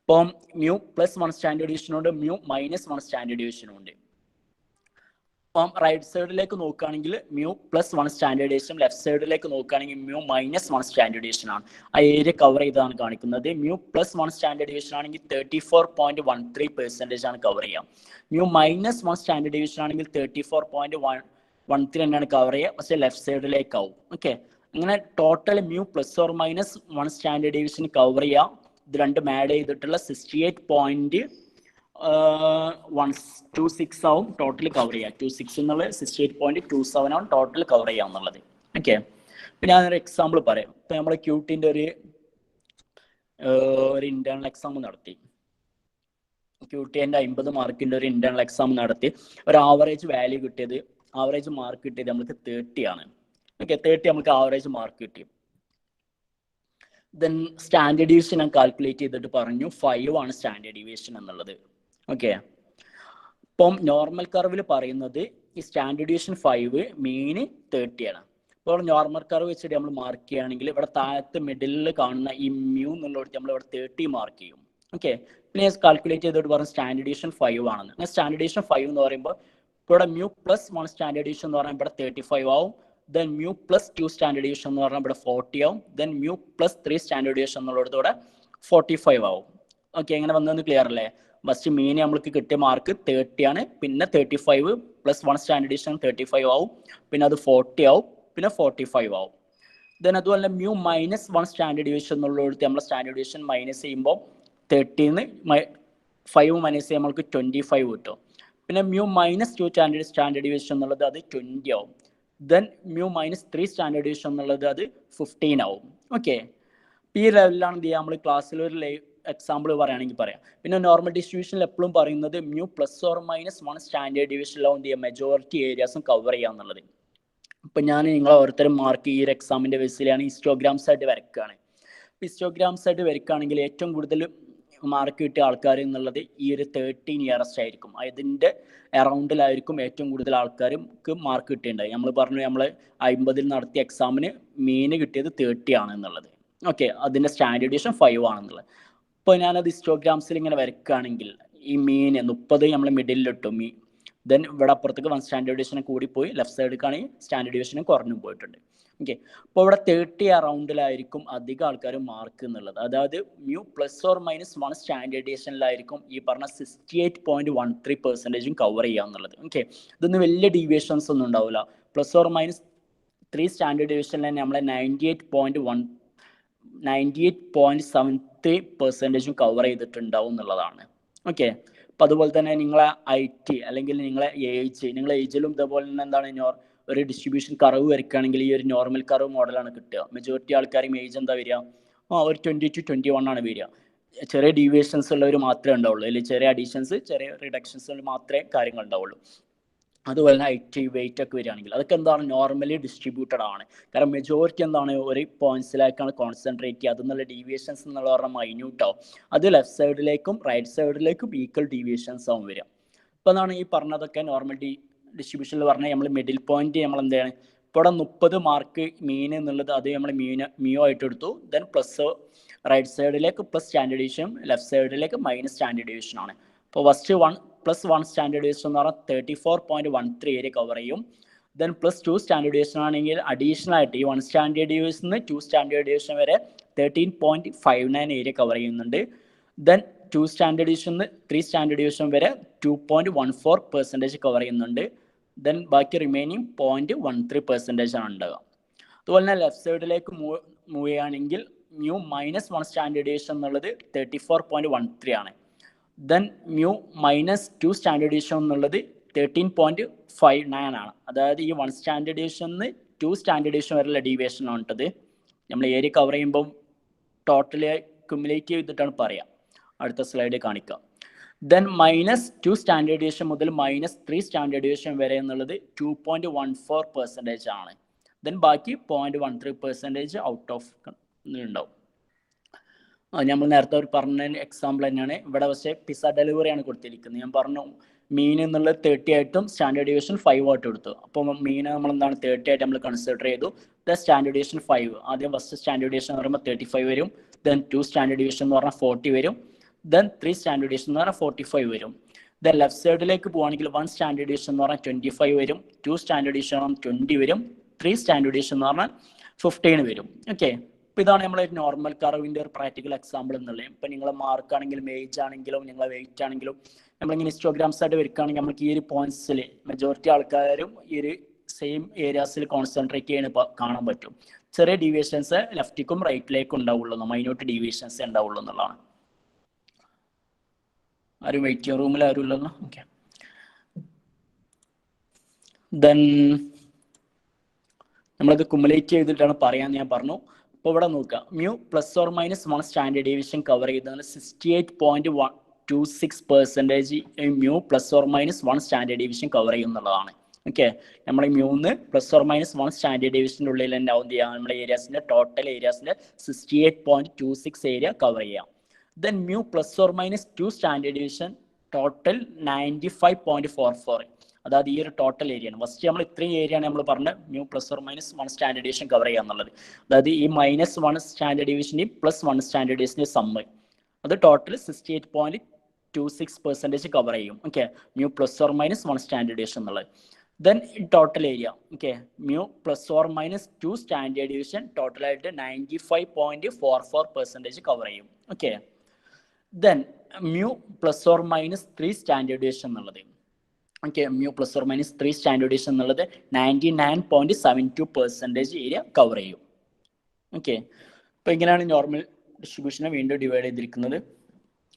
അപ്പം മ്യൂ +1 സ്റ്റാൻഡേർഡ് ഡീവിയേഷനുണ്ട്, മ്യൂ -1 സ്റ്റാൻഡേർഡ് ഡീവിയേഷനും ഉണ്ട്. അപ്പം റൈറ്റ് സൈഡിലേക്ക് നോക്കുകയാണെങ്കിൽ മ്യൂ +1 സ്റ്റാൻഡേർഡ് ഡീവിയേഷൻ, ലെഫ്റ്റ് സൈഡിലേക്ക് നോക്കുകയാണെങ്കിൽ മ്യൂ -1 സ്റ്റാൻഡേർഡ് ഡീവിയേഷൻ ആണ്. ആ ഏരിയ കവർ ചെയ്താണ് കാണിക്കുന്നത്. മ്യൂ +1 സ്റ്റാൻഡേർഡ് ഡീവിയേഷൻ ആണെങ്കിൽ 34.13% ആണ് കവർ ചെയ്യുക. മ്യൂ -1 സ്റ്റാൻഡേർഡ് ഡീവിയേഷൻ ആണെങ്കിൽ 34.13 തന്നെയാണ് കവർ ചെയ്യുക, പക്ഷേ ലെഫ്റ്റ് സൈഡിലേക്ക് ആവും. ഓക്കെ, അങ്ങനെ total mu +or-1 standard deviation cover ചെയ്യുക. ഇത് രണ്ടും ആഡ് ചെയ്തിട്ടുള്ള 68.126 ആവും ടോട്ടൽ കവർ ചെയ്യുക. 26 എന്നുള്ളത് 68.27 ആണ് ടോട്ടൽ കവർ ചെയ്യുക എന്നുള്ളത്. ഓക്കെ, പിന്നെ ഞാനൊരു എക്സാമ്പിൾ പറയാം. ഇപ്പം നമ്മൾ ക്യൂട്ടിൻ്റെ ഒരു ഇന്റേണൽ എക്സാം നടത്തി. ക്യൂട്ടിൻ്റെ 50 മാർക്കിൻ്റെ ഒരു ഇന്റേണൽ എക്സാം നടത്തി. ഒരു ആവറേജ് വാല്യൂ കിട്ടിയത്, ആവറേജ് മാർക്ക് കിട്ടിയത് നമുക്ക് 30 ആണ്. ഓക്കെ, 30 നമുക്ക് ആവറേജ് മാർക്ക് കിട്ടി. ദെൻ സ്റ്റാൻഡേർഡ് ഡീവിയേഷൻ ഞാൻ കാൽക്കുലേറ്റ് ചെയ്തിട്ട് പറഞ്ഞു 5 ആണ് സ്റ്റാൻഡേർഡ് ഡീവിയേഷൻ എന്നുള്ളത്. ഓക്കെ, ഇപ്പം നോർമൽ കർവിൽ പറയുന്നത് ഈ സ്റ്റാൻഡേർഡ് ഡീവിയേഷൻ 5, മീന് 30 ആണ്. ഇപ്പോൾ നോർമൽ കർവ് വെച്ചിട്ട് നമ്മൾ മാർക്ക് ചെയ്യുകയാണെങ്കിൽ ഇവിടെ താഴത്ത് മിഡിലിൽ കാണുന്ന ഈ മ്യൂ എന്നുള്ളത് നമ്മൾ ഇവിടെ 30 മാർക്ക് ചെയ്യും. ഓക്കെ, പിന്നെ കാൽക്കുലേറ്റ് ചെയ്തിട്ട് പറഞ്ഞു സ്റ്റാൻഡേർഡ് ഡീവിയേഷൻ 5 ആണെന്ന്. സ്റ്റാൻഡേർഡ് ഡീവിയേഷൻ 5 എന്ന് പറയുമ്പോൾ ഇവിടെ മ്യൂ +1 സ്റ്റാൻഡേർഡ് ഡീവിയേഷൻ എന്ന് പറഞ്ഞാൽ ഇവിടെ 35 ആവും. ദെൻ മ്യൂ +2 സ്റ്റാൻഡേർഡ് ഡീവിയേഷൻ എന്ന് പറഞ്ഞാൽ ഇവിടെ 40 ആവും. ദെൻ മ്യൂ +3 സ്റ്റാൻഡേർഡ് ഡീവിയേഷൻ എന്നുള്ളത് ഇവിടെ 45 ആവും. ഓക്കെ, എങ്ങനെ വന്നതെന്ന് ക്ലിയർ അല്ലേ? ഫസ്റ്റ് മീൻ നമ്മൾക്ക് കിട്ടിയ മാർക്ക് 30 ആണ്, പിന്നെ 35 +1 സ്റ്റാൻഡേർഡ് ഡീവിയേഷൻ 35 ആവും, പിന്നെ അത് 40 ആവും, പിന്നെ 45 ആവും. ദെൻ അതുപോലെ മ്യൂ -1 സ്റ്റാൻഡേർഡ് ഡീവിയേഷൻ എന്നുള്ളത് നമ്മൾ സ്റ്റാൻഡേർഡ് ഡീവിയേഷൻ മൈനസ് ചെയ്യുമ്പോൾ 30 5 മൈനസ് ചെയ്യുമ്പോൾ നമ്മൾക്ക് 25 കിട്ടും. പിന്നെ മ്യൂ -2 സ്റ്റാൻഡേർഡ് ഡീവിയേഷൻ എന്നുള്ളത് അത് 20 ആവും. ദെൻ മ്യൂ -3 സ്റ്റാൻഡേർഡ് ഡീവിയേഷൻ എന്നുള്ളത് അത് 15 ആവും. ഓക്കെ, ഈ ലെവലിലാണ് എന്ത് ചെയ്യുക നമ്മൾ ക്ലാസ്സിൽ ഒരു എക്സാമ്പിൾ പറയുകയാണെങ്കിൽ പറയാം. പിന്നെ നോർമൽ ഡിസ്ട്രിബ്യൂഷനിൽ എപ്പോഴും പറയുന്നത് മ്യൂ +or-1 സ്റ്റാൻഡേർഡ് ഡീവിയേഷനിലാവും എന്ത് ചെയ്യുക മെജോറിറ്റി ഏരിയാസും കവർ ചെയ്യുക എന്നുള്ളത്. ഇപ്പം ഞാൻ നിങ്ങളെ ഓരോരുത്തരും മാർക്ക് ഈ ഒരു എക്സാമിൻ്റെ ബേസിലാണ് ഹിസ്റ്റോഗ്രാംസ് ആയിട്ട് വരയ്ക്കുകയാണ്. ഹിസ്റ്റോഗ്രാംസ് ആയിട്ട് വരയ്ക്കുകയാണെങ്കിൽ ഏറ്റവും കൂടുതൽ മാർക്ക് കിട്ടിയ ആൾക്കാർ എന്നുള്ളത് ഈ ഒരു 13 ഇയറസ്റ്റ് ആയിരിക്കും. അതിൻ്റെ അറൗണ്ടിലായിരിക്കും ഏറ്റവും കൂടുതൽ ആൾക്കാർക്ക് മാർക്ക് കിട്ടിയിട്ടുണ്ടായി. നമ്മൾ പറഞ്ഞു നമ്മൾ 50 നടത്തിയ എക്സാമിന് മീന് കിട്ടിയത് 30 ആണ് എന്നുള്ളത്. ഓക്കെ, അതിൻ്റെ സ്റ്റാൻഡേർഡ് ഡീവിയേഷൻ 5 ആണെന്നുള്ളത്. ഇപ്പോൾ ഞാനത് ഹിസ്റ്റോഗ്രാംസിൽ ഇങ്ങനെ വരയ്ക്കുകയാണെങ്കിൽ ഈ മീന് 30 നമ്മൾ മിഡിലിലിട്ടു. ദെൻ ഇവിടെ അപ്പുറത്തേക്ക് 1 സ്റ്റാൻഡേർഡ് ഡീവിയേഷന് കൂടിപ്പോയി, ലെഫ്റ്റ് സൈഡിലേക്കാണെങ്കിൽ സ്റ്റാൻഡേർഡ് ഡീവിയേഷന് കുറഞ്ഞു പോയിട്ടുണ്ട്. ഓക്കെ, അപ്പോൾ ഇവിടെ 30 അറൗണ്ടിലായിരിക്കും അധികം ആൾക്കാർ മാർക്ക് എന്നുള്ളത്. അതായത് മ്യൂ +or-1 സ്റ്റാൻഡേർഡ് ഡീവിയേഷനിലായിരിക്കും ഈ പറഞ്ഞ 68.13% കവർ ചെയ്യുക എന്നുള്ളത്. ഓക്കെ, ഇതൊന്നും വലിയ ഡീവിയേഷൻസ് ഒന്നും ഉണ്ടാവില്ല. +or-3 സ്റ്റാൻഡേർഡ് ഡീവിയേഷനിൽ തന്നെ നമ്മളെ 98.73% കവർ ചെയ്തിട്ടുണ്ടാവും എന്നുള്ളതാണ്. ഓക്കെ, അപ്പോൾ അതുപോലെ തന്നെ നിങ്ങളെ IT അല്ലെങ്കിൽ നിങ്ങളെ ഏജിലും ഇതേപോലെ തന്നെ എന്താണ് ഒരു ഡിസ്ട്രിബ്യൂഷൻ കർവ് വരയ്ക്കുകയാണെങ്കിൽ ഈ ഒരു നോർമൽ കർവ് മോഡലാണ് കിട്ടുക. മെജോറിറ്റി ആൾക്കാരും ഏജ് എന്താ വരിക? ഒരു 20 to 21 ആണ് വരിക. ചെറിയ ഡീവിയേഷൻസ് ഉള്ളവർ മാത്രമേ ഉണ്ടാവുള്ളൂ, അല്ലെങ്കിൽ ചെറിയ അഡീഷൻസ് ചെറിയ റിഡക്ഷൻസ് മാത്രമേ കാര്യങ്ങൾ ഉണ്ടാവുള്ളൂ. അതുപോലെ തന്നെ IT വെയിറ്റ് ഒക്കെ വരികയാണെങ്കിൽ അതൊക്കെ എന്താണ് നോർമലി ഡിസ്ട്രിബ്യൂട്ടഡ് ആണ്. കാരണം മെജോറിറ്റി എന്താണ് ഒരു പോയിന്റ്സിലേക്കാണ് കോൺസെൻട്രേറ്റ് ചെയ്യുക. അതെന്നുള്ള ഡീവിയേഷൻസ് എന്നുള്ള പറഞ്ഞാൽ മൈന്യൂട്ട് ആവും. അത് ലെഫ്റ്റ് സൈഡിലേക്കും റൈറ്റ് സൈഡിലേക്കും ഈക്വൽ ഡീവിയേഷൻസ് ആവും വരിക. അപ്പോൾ അതാണ് ഈ പറഞ്ഞതൊക്കെ നോർമൽ ഡിസ്ട്രിബ്യൂഷനിൽ പറഞ്ഞാൽ നമ്മൾ മിഡിൽ പോയിന്റ് നമ്മൾ എന്താണ് ഇപ്പോൾ ഇവിടെ 30 മാർക്ക് മീൻ എന്നുള്ളത് അത് നമ്മൾ മ്യൂ ആയിട്ട് എടുത്തു. ദെൻ പ്ലസ് റൈറ്റ് സൈഡിലേക്ക് പ്ലസ് സ്റ്റാൻഡേർഡ് ഡീവിയേഷൻ, ലെഫ്റ്റ് സൈഡിലേക്ക് മൈനസ് സ്റ്റാൻഡേർഡ് ഡീവിയേഷൻ ആണ്. അപ്പോൾ ഫസ്റ്റ് 1+1 സ്റ്റാൻഡേർഡ് ഡീവിയേഷൻ എന്ന് പറഞ്ഞാൽ 34.13 ഏരിയ കവർ ചെയ്യും. ദെൻ +2 സ്റ്റാൻഡേർഡ് ഡീവിയേഷൻ ആണെങ്കിൽ അഡീഷണൽ ആയിട്ട് ഈ 1 സ്റ്റാൻഡേർഡ് ഡീവിയേഷൻ നിന്ന് 2 സ്റ്റാൻഡേർഡ് ഡീവിയേഷൻ വരെ 13.59 ഏരിയ കവർ ചെയ്യുന്നുണ്ട്. ദെൻ 2 സ്റ്റാൻഡേർഡ് ഡീവിയേഷൻ നിന്ന് 3 സ്റ്റാൻഡേർഡ് ഡീവിയേഷൻ വരെ 2.14% കവർ ചെയ്യുന്നുണ്ട്. ദെൻ ബാക്കി റിമൈനിങ് 0.13% ആണ് ഉണ്ടാകുക. അതുപോലെ തന്നെ ലെഫ്റ്റ് സൈഡിലേക്ക് മൂവ് ചെയ്യുകയാണെങ്കിൽ മ്യൂ -1 സ്റ്റാൻഡേർഡ് ഡീവിയേഷൻ എന്നുള്ളത് 34.13 ആണ്. ദെൻ മ്യൂ -2 സ്റ്റാൻഡേർഡ് ഡീവിയേഷൻ എന്നുള്ളത് 13.59 ആണ്. അതായത് ഈ 1 സ്റ്റാൻഡേർഡ് ഡീവിയേഷൻ നിന്ന് 2 സ്റ്റാൻഡേർഡ് ഡീവിയേഷൻ വരെയുള്ള ഡീവിയേഷൻ ആണ് ഇട്ടത്. നമ്മൾ ഏരിയ കവർ ചെയ്യുമ്പോൾ ടോട്ടൽ ക്യുമുലേറ്റ് ചെയ്തിട്ടാണ് പറയുക. അടുത്ത സ്ലൈഡ് കാണിക്കാം. ദെൻ -2 സ്റ്റാൻഡേർഡ് ഡീവിയേഷൻ മുതൽ -3 സ്റ്റാൻഡേർഡ് ഡീവിയേഷൻ വരെ എന്നുള്ളത് 2.14% ആണ്. ദെൻ ബാക്കി 0.13% ഔട്ട് ഓഫ് ഉണ്ടാവും. നമ്മൾ നേരത്തെ ഒരു പറഞ്ഞ എക്സാമ്പിൾ തന്നെയാണ് ഇവിടെ. പക്ഷേ പിസ ഡെലിവറിയാണ് കൊടുത്തിരിക്കുന്നത്. ഞാൻ പറഞ്ഞു മീൻ എന്നുള്ളത് 30 ആയിട്ടും സ്റ്റാൻഡേർഡ് ഡീവിയേഷൻ 5 ആയിട്ട് എടുത്തു. അപ്പോൾ മീൻ നമ്മൾ എന്താണ് 30 ആയിട്ട് നമ്മൾ കൺസിഡർ ചെയ്തു. The standard deviation 5. ആദ്യം ഫസ്റ്റ് സ്റ്റാൻഡേർഡ് ഡീവിയേഷൻ എന്ന് പറയുമ്പോൾ 35 വരും. ദെൻ 2 സ്റ്റാൻഡേർഡ് ഡീവിയേഷൻ എന്ന് പറഞ്ഞാൽ 40 വരും. ദെൻ 3 സ്റ്റാൻഡേർഡ് ഡീവിയേഷൻ എന്ന് പറഞ്ഞാൽ 45 വരും. ദെൻ ലെഫ്റ്റ് സൈഡിലേക്ക് പോകുകയാണെങ്കിൽ 1 സ്റ്റാൻഡേർഡ് ഡീവിയേഷൻ എന്ന് പറഞ്ഞാൽ 25 വരും. 2 സ്റ്റാൻഡേർഡ് ഡീവിയേഷൻ എന്ന് പറഞ്ഞാൽ 20 വരും. 3 സ്റ്റാൻഡേർഡ് ഡീവിയേഷൻ എന്ന് പറഞ്ഞാൽ 15 വരും. ഓക്കെ, അപ്പോൾ ഇതാണ് നമ്മളെ നോർമൽ കർവിൻ്റെ ഒരു പ്രാക്ടിക്കൽ എക്സാമ്പിൾ എന്നുള്ളത്. ഇപ്പം നിങ്ങളെ മാർക്ക് ആണെങ്കിലും ഏജ് ആണെങ്കിലും നിങ്ങളെ വെയിറ്റ് ആണെങ്കിലും നമ്മളിങ്ങനെ ഹിസ്റ്റോഗ്രാംസ് ആയിട്ട് വരികയാണെങ്കിൽ നമുക്ക് ഈ ഒരു പോയിന്റ്സിൽ മെജോറിറ്റി ആൾക്കാരും ഈ ഒരു സെയിം ഏരിയാസിൽ കോൺസെൻട്രേറ്റ് ചെയ്യാൻ കാണാൻ പറ്റും. ചെറിയ ഡീവിയേഷൻസ് ലെഫ്റ്റിക്കും റൈറ്റിലേക്കും ഉണ്ടാവുള്ളൂ, മൈന്യൂട്ട് ഡീവിയേഷൻസ് ഉണ്ടാവുള്ളൂ എന്നുള്ളതാണ്. ആരും വെയിറ്റിംഗ് റൂമിൽ ആരും ഇല്ലല്ലോ. ഓക്കെ, ദെൻ നമ്മളത് കുമുലേറ്റ് ചെയ്തിട്ടാണ് പറയാൻ ഞാൻ പറഞ്ഞു. അപ്പോൾ ഇവിടെ നോക്കുക, mu +or-1 standard deviation cover ചെയ്തതാണ് 68.26% mu +or-1 standard deviation cover ചെയ്യുന്നുള്ളതാണ്. ഓക്കെ, നമ്മൾ മ്യൂന്ന് +or-1 സ്റ്റാൻഡേർഡ് ഡീവിയേഷൻ്റെ ഉള്ളിൽ തന്നെ ആവും ചെയ്യാം നമ്മുടെ ഏരിയാസിൻ്റെ ടോട്ടൽ ഏരിയാസിൻ്റെ 68.26 ഏരിയ കവർ ചെയ്യാം. Then mu +or-2 standard deviation total 95.44. അതായത് ഈ ഒരു ടോട്ടൽ ഏരിയയാണ്. ഫസ്റ്റ് നമ്മൾ ഇത്രയും ഏരിയയാണ് നമ്മൾ പറഞ്ഞത് mu +or-1 standard deviation cover ചെയ്യുക എന്നുള്ളത്. അതായത് ഈ -1 സ്റ്റാൻഡേർഡ് ഡീവിയേഷൻ്റെയും +1 സ്റ്റാൻഡേർഡ് ഡീവിയേഷൻ്റെയും സമ്മ് അത് ടോട്ടൽ 68.26% കവർ ചെയ്യും. Okay, mu +or-1 standard deviation എന്നുള്ളത്. Then total area okay, mu +or-2 standard deviation ടോട്ടലായിട്ട് 95.44% കവർ ചെയ്യും. Okay, then mu +or-3 standard deviation എന്നുള്ളത് okay, mu +or-3 standard deviation എന്നുള്ളത് 99.72% ഏരിയ കവർ ചെയ്യും. ഓക്കെ, അപ്പോൾ ഇങ്ങനെയാണ് നോർമൽ ഡിസ്ട്രിബ്യൂഷനെ വീണ്ടും ഡിവൈഡ് ചെയ്തിരിക്കുന്നത്.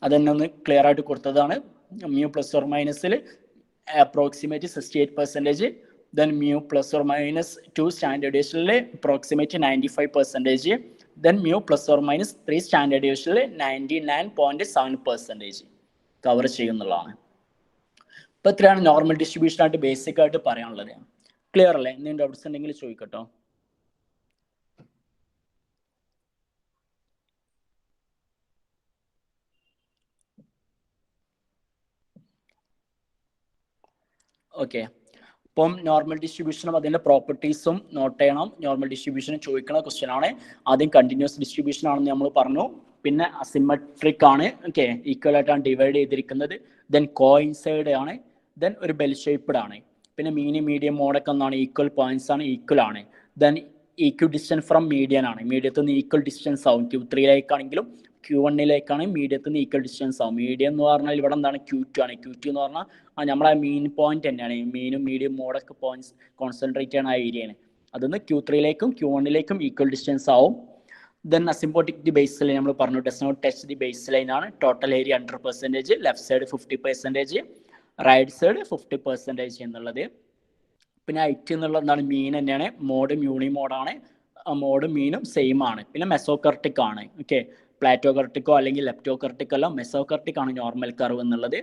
അതെന്നെ ഒന്ന് ക്ലിയർ ആയിട്ട് കൊടുത്തതാണ്. മ്യൂ +or-ൽ approximate 68%, then mu +or-2 standard ഡീവിയേഷനിൽ approximate 95%, then mu +or-3 standard ഡീവിയേഷനിൽ 99.7% കവർ ചെയ്യുന്നുള്ളതാണ്. അപ്പോൾ ഇത്രയാണ് നോർമൽ ഡിസ്ട്രിബ്യൂഷൻ ആയിട്ട് ബേസിക് ആയിട്ട് പറയാനുള്ളത്. ക്ലിയർ അല്ലേ? എന്തെങ്കിലും ഡൗട്ട്സ് ഉണ്ടെങ്കിൽ ചോദിക്കട്ടോ. ഓക്കെ, അപ്പം നോർമൽ ഡിസ്ട്രിബ്യൂഷനും അതിൻ്റെ പ്രോപ്പർട്ടീസും നോട്ട് ചെയ്യണം. നോർമൽ ഡിസ്ട്രിബ്യൂഷൻ ചോദിക്കുന്ന ക്വസ്റ്റ്യൻ ആണ്. ആദ്യം കണ്ടിന്യൂസ് ഡിസ്ട്രിബ്യൂഷൻ ആണെന്ന് നമ്മൾ പറഞ്ഞു. പിന്നെ അസിമെട്രിക് ആണ്. ഓക്കെ, ഈക്വൽ ആയിട്ടാണ് ഡിവൈഡ് ചെയ്തിരിക്കുന്നത്. ദെൻ കോയിൻസൈഡ് ആണ്. ദെൻ ഒരു ബെൽ ഷേപ്പ്ഡ് ആണ്. പിന്നെ മീഡിയം മോഡൊക്കെ ഒന്നാണ് ഈക്വൽ പോയിന്റ്സ് ആണ്, ഈക്വൽ ആണ്. Then equal distance from median ആണ്. മീഡിയത്തിൽ നിന്ന് ഈക്വൽ ഡിസ്റ്റൻസ് ആവും. Q3ലേക്കാണെങ്കിലും Q1ലേക്കാണെങ്കിൽ മീഡിയത്തിൽ നിന്ന് ഈക്വൽ ഡിസ്റ്റൻസ് ആവും. മീഡിയം എന്ന് പറഞ്ഞാൽ ഇവിടെ എന്താണ് Q2 ആണ്. Q2 എന്ന് പറഞ്ഞാൽ നമ്മളെ മീൻ പോയിന്റ് തന്നെയാണ്. മീനും മീഡിയം മോഡൊക്കെ പോയിന്റ്സ് കോൺസെൻട്രേറ്റ് ചെയ്യുന്ന ആ ഏരിയയാണ്. അതൊന്ന് Q3ലേക്കും Q1ലേക്കും ഈക്വൽ ഡിസ്റ്റൻസ് ആവും. Then asymptotic the base line നമ്മൾ പറഞ്ഞു, does not touch the base line ആണ്. Total area 100%, left side 50%, right side 50% എന്നുള്ളത്. പിന്നെ ഐറ്റ് എന്നുള്ളത് എന്താണ്? മീൻ തന്നെയാണ്. മോഡ് യൂണി മോഡാണ്. മോഡും മീനും സെയിം ആണ്. പിന്നെ മെസോകർട്ടിക് ആണ്. ഓക്കെ, പ്ലാറ്റോകർട്ടിക്കോ അല്ലെങ്കിൽ ലെപ്റ്റോകർട്ടിക്കോ അല്ല, മെസോകർട്ടിക് ആണ് നോർമൽ കർവ് എന്നുള്ളത്.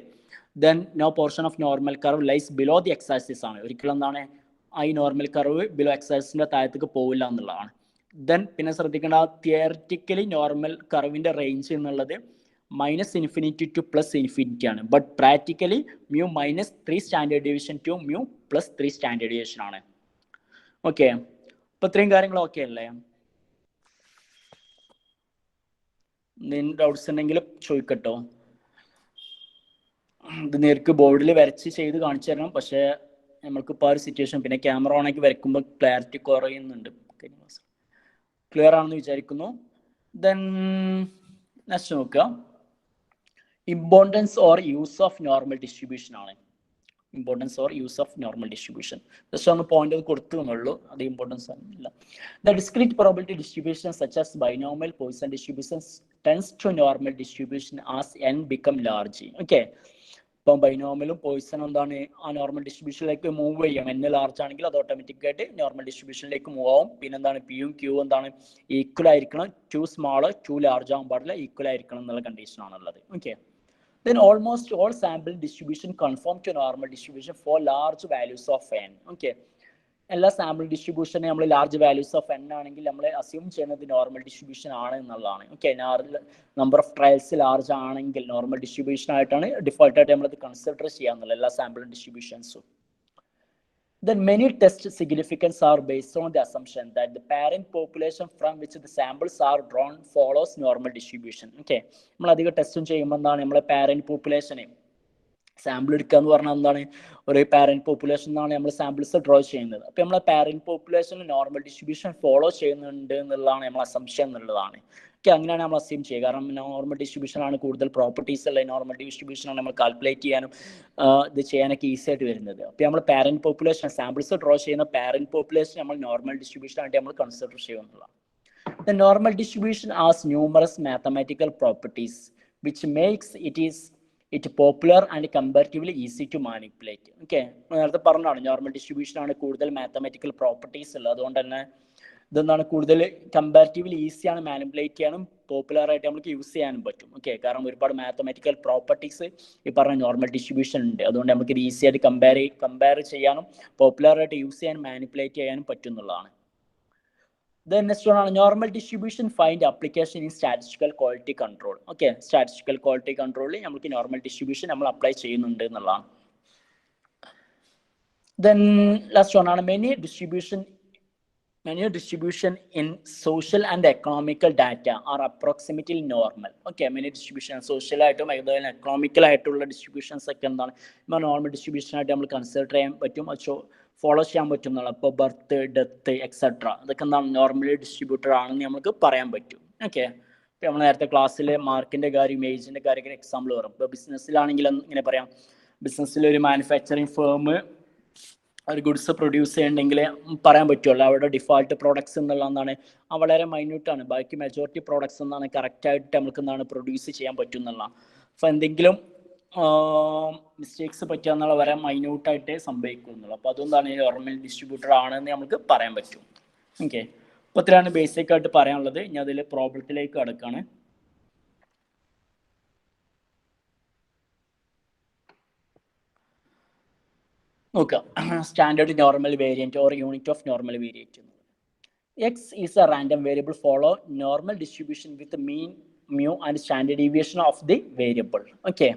Then no portion of normal curve lies below the x axis ആണ്. ഒരിക്കലും എന്താണ് ഈ നോർമൽ കർവ് ബിലോ എക്സ് ആക്സിസിന്റെ താഴത്തേക്ക് പോവില്ല എന്നുള്ളതാണ്. ദെൻ പിന്നെ ശ്രദ്ധിക്കേണ്ട, തിയറിറ്റിക്കലി നോർമൽ കർവിന്റെ റേഞ്ച് എന്നുള്ളത് -∞ to +∞ ആണ്. But practically mu -3 standard deviation to mu +3 standard deviation ആണ്. ഓക്കെ, അപ്പൊ ഇത്രയും കാര്യങ്ങൾ ഓക്കെ അല്ലേ? എന്തെങ്കിലും ഡൗട്ട്സ് ഉണ്ടെങ്കിൽ ചോദിക്കട്ടോ. ഇത് നേർക്ക് ബോർഡിൽ വരച്ച് ചെയ്ത് കാണിച്ചു തരണം, പക്ഷേ നമ്മൾക്കിപ്പോൾ ആ ഒരു സിറ്റുവേഷൻ, പിന്നെ ക്യാമറ ഓൺ ആക്കി വരയ്ക്കുമ്പോൾ ക്ലാരിറ്റി കുറയുന്നുണ്ട്. ക്ലിയർ ആണെന്ന് വിചാരിക്കുന്നു. ദെൻ നെക്സ്റ്റ് നോക്കുക, importance or use of normal distribution ആണ്. Importance or use of normal distribution just ഒന്ന് പോയിന്റ് കൊടുത്തു എന്നുള്ളൂ, അത് ഇമ്പോർട്ടൻസ് ആണെന്നില്ല. The discrete probability distribution such as binomial Poisson distribution tends to normal distribution as n become large. Okay, ഇപ്പം ബൈനോമിയലും പോയിസണും എന്താണ് ആ നോർമൽ ഡിസ്ട്രിബ്യൂഷനിലേക്ക് മൂവ് ചെയ്യും. n ലാർജ് ആണെങ്കിൽ അത് ഓട്ടോമാറ്റിക് ആയിട്ട് നോർമൽ ഡിസ്ട്രിബ്യൂഷനിലേക്ക് മൂവ് ആവും. പിന്നെ എന്താണ് പിയും ക്യൂ എന്താണ് ഈക്വൽ ആയിരിക്കണം, ടു സ്മാൾ ടു ലാർജ് ആവാൻ പാടില്ല, ഈക്വൽ ആയിരിക്കണം എന്നുള്ള കണ്ടീഷൻ ആണുള്ളത്. Okay, then almost all sample distribution conform to normal distribution for large values of n. Okay, എല്ലാ സാമ്പിൾ ഡിസ്ട്രിബ്യൂഷനെ നമ്മൾ ലാർജ് വാല്യൂസ് ഓഫ് n ആണെങ്കിൽ നമ്മൾ അസ്യൂം ചെയ്യുന്നത് നോർമൽ ഡിസ്ട്രിബ്യൂഷൻ ആണ് എന്നുള്ളതാണ്. Okay, number of trials large ആണെങ്കിൽ നോർമൽ ഡിസ്ട്രിബ്യൂഷൻ ആയിട്ടാണ് ഡിഫോൾട്ട് ആയിട്ട് നമ്മളത് കൺസിഡർ ചെയ്യാന്നുള്ളത് എല്ലാ sample ഡിസ്ട്രിബ്യൂഷൻസും. Then many test significance are based on the assumption that the parent population from which the samples are drawn follows normal distribution. Okay, നമ്മൾ അധികം ടെസ്റ്റും ചെയ്യുമ്പോൾ എന്താണ് നമ്മളെ പാരന്റ് പോപ്പുലേഷനെ സാമ്പിൾ എടുക്കുക എന്ന് പറഞ്ഞാൽ എന്താണ് ഒരു പാരന്റ് പോപ്പുലേഷൻ എന്നാണ് നമ്മൾ സാമ്പിൾസ് ഡ്രോ ചെയ്യുന്നത്. അപ്പോൾ നമ്മളെ പാരന്റ് പോപ്പുലേഷനിൽ നോർമൽ ഡിസ്ട്രിബ്യൂഷൻ ഫോളോ ചെയ്യുന്നുണ്ട് എന്നുള്ളതാണ് നമ്മൾ അസംഷൻ എന്നുള്ളതാണ്. ഓക്കെ, അങ്ങനെയാണ് നമ്മൾ അസ്യൂം ചെയ്യുക. കാരണം നോർമൽ ഡിസ്ട്രിബ്യൂഷൻ ആണ് കൂടുതൽ പ്രോപ്പർട്ടീസ് ഉള്ള നോർമൽ ഡിസ്ട്രിബ്യൂഷൻ ആണ് നമ്മൾ കാൽക്കുലേറ്റ് ചെയ്യാനും ഇത് ചെയ്യാനൊക്കെ ഈസി ആയിട്ട് വരുന്നത്. അപ്പോൾ നമ്മൾ പാരന്റ് പോപ്പുലേഷൻ സാമ്പിൾസ് ഡ്രോ ചെയ്യുന്ന പാരന്റ് പോപ്പുലേഷൻ നമ്മൾ നോർമൽ ഡിസ്ട്രിബ്യൂഷൻ ആയിട്ട് നമ്മൾ കൺസിഡർ ചെയ്യുന്നതാണ്. The normal distribution has numerous mathematical properties which makes it popular and comparatively easy to manipulate. Okay, നേരത്തെ പറഞ്ഞതാണ് നോർമൽ ഡിസ്ട്രിബ്യൂഷൻ ആണ് കൂടുതൽ മാത്തമാറ്റിക്കൽ പ്രോപ്പർട്ടീസ് ഉള്ളത്, അതുകൊണ്ട് തന്നെ ഇതെന്താണ് കൂടുതൽ കമ്പാരിറ്റീവ്ലി ഈസിയാണ് മാനിപ്പുലേറ്റ് ചെയ്യാനും പോപ്പുലർ ആയിട്ട് നമുക്ക് യൂസ് ചെയ്യാനും പറ്റും. ഓക്കെ, കാരണം ഒരുപാട് മാത്തമാറ്റിക്കൽ പ്രോപ്പർട്ടീസ് ഈ പറഞ്ഞ നോർമൽ ഡിസ്ട്രിബ്യൂഷൻ ഉണ്ട്, അതുകൊണ്ട് നമുക്ക് ഇത് ഈസി ആയിട്ട് കമ്പയർ ചെയ്യാനും പോപ്പുലർ ആയിട്ട് യൂസ് ചെയ്യാനും മാനിപ്പുലേറ്റ് ചെയ്യാനും പറ്റുന്നതാണ്. Then next one ആണ് normal distribution find application in statistical quality control. Okay, statistical quality കൺട്രോളിൽ നമുക്ക് നോർമൽ ഡിസ്ട്രിബ്യൂഷൻ നമ്മൾ അപ്ലൈ ചെയ്യുന്നുണ്ട് എന്നുള്ളതാണ്. Then last one ആണ് many distribution in social and economical data are approximately normal. Okay, many distribution social ആയിട്ടും അതുപോലെ എക്കണോമിക്കൽ ആയിട്ടുള്ള ഡിസ്ട്രിബ്യൂഷൻസ് ഒക്കെ എന്താണ് നോർമൽ ഡിസ്ട്രിബ്യൂഷൻ ആയിട്ട് നമ്മൾ കൺസിഡർ ചെയ്യാൻ പറ്റും, ഫോളോ ചെയ്യാൻ പറ്റും എന്നുള്ള. ഇപ്പോൾ ബർത്ത്, ഡെത്ത് എക്സെട്ര ഇതൊക്കെ എന്താണ് നോർമലി ഡിസ്ട്രിബ്യൂട്ടഡ് ആണെന്ന് നമുക്ക് പറയാൻ പറ്റും. ഓക്കെ, ഇപ്പോൾ നമ്മൾ നേരത്തെ ക്ലാസ്സിൽ മാർക്കിൻ്റെ കാര്യം ഏജിൻ്റെ കാര്യമൊക്കെ എക്സാമ്പിൾ പറയും. ഇപ്പോൾ ബിസിനസ്സിലാണെങ്കിൽ ഇങ്ങനെ പറയാം, ബിസിനസ്സിലൊരു മാനുഫാക്ചറിങ് ഫേം ഒരു ഗുഡ്സ് പ്രൊഡ്യൂസ് ചെയ്യണമെങ്കിൽ പറയാൻ പറ്റുമല്ലോ അവിടെ ഡിഫോൾട്ട് പ്രോഡക്ട്സ് എന്നുള്ള എന്താണ് വളരെ മൈന്യൂട്ടാണ്, ബാക്കി മെജോറിറ്റി പ്രോഡക്ട്സ് എന്നാണ് കറക്റ്റായിട്ട് നമുക്ക് എന്താണ് പ്രൊഡ്യൂസ് ചെയ്യാൻ പറ്റും എന്നുള്ള. അപ്പോൾ എന്തെങ്കിലും മിസ്റ്റേക്സ് പറ്റുക എന്നുള്ള വളരെ മൈന്യൂട്ടായിട്ടേ സംഭവിക്കുന്നുള്ളൂ. അപ്പോൾ അതൊന്നാണ് നോർമൽ ഡിസ്ട്രിബ്യൂട്ടർ ആണെന്ന് നമുക്ക് പറയാൻ പറ്റും. ഓക്കെ, അപ്പോൾ ഇത്രയാണ് ബേസിക് ആയിട്ട് പറയാനുള്ളത്. ഇനി അതിൽ പ്രോബ്ലത്തിലേക്ക് കടക്കാണ്. നോക്കാം, standard normal variant or unit of normal variant. X is A random variable follow normal distribution with mean mu and standard deviation of the variable. Okay,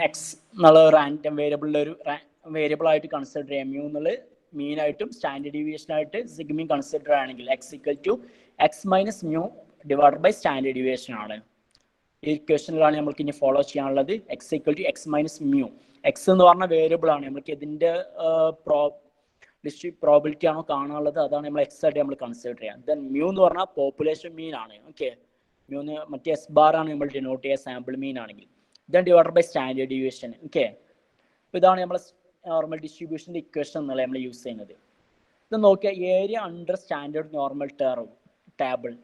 X എന്നുള്ള റാൻഡം വേരിയബിളിലെ ഒരു വേരിയബിൾ ആയിട്ട് കൺസിഡർ ചെയ്യാം. മ്യൂ എന്നുള്ള മീനായിട്ടും സ്റ്റാൻഡേർഡ് ഡീവിയേഷൻ ആയിട്ട് സിഗ്മീൻ കൺസിഡർ ആണെങ്കിൽ x equal to x minus mu divide by standard deviation ആണ്. ഈ ഇക്വേഷനിലാണ് നമുക്ക് ഇനി ഫോളോ ചെയ്യാനുള്ളത്. X equal to x minus mu. X എന്ന് പറഞ്ഞ വേരിയബിൾ ആണ്, നമുക്ക് ഇതിന്റെ പ്രോബിലിറ്റി ആണോ കാണാനുള്ളത്, അതാണ് നമ്മൾ എക്സ് ആയിട്ട് നമ്മൾ കൺസിഡർ ചെയ്യാം. ദെൻ മ്യൂ എന്ന് പറഞ്ഞാൽ പോപ്പുലേഷൻ മീൻ ആണ്. ഓക്കെ, മ്യൂ മറ്റേ എസ് ബാർ ആണ് നമ്മൾ ഡിനോട്ട് ചെയ്യുക സാമ്പിൾ മീൻ ആണെങ്കിൽ. Then divide by standard deviation. Okay, ഇതാണ് നമ്മൾ നോർമൽ ഡിസ്ട്രിബ്യൂഷൻ്റെ ഇക്വേഷൻ എന്നുള്ള നമ്മൾ യൂസ് ചെയ്യുന്നത്. ഇത് നോക്കിയാൽ area under standard normal table,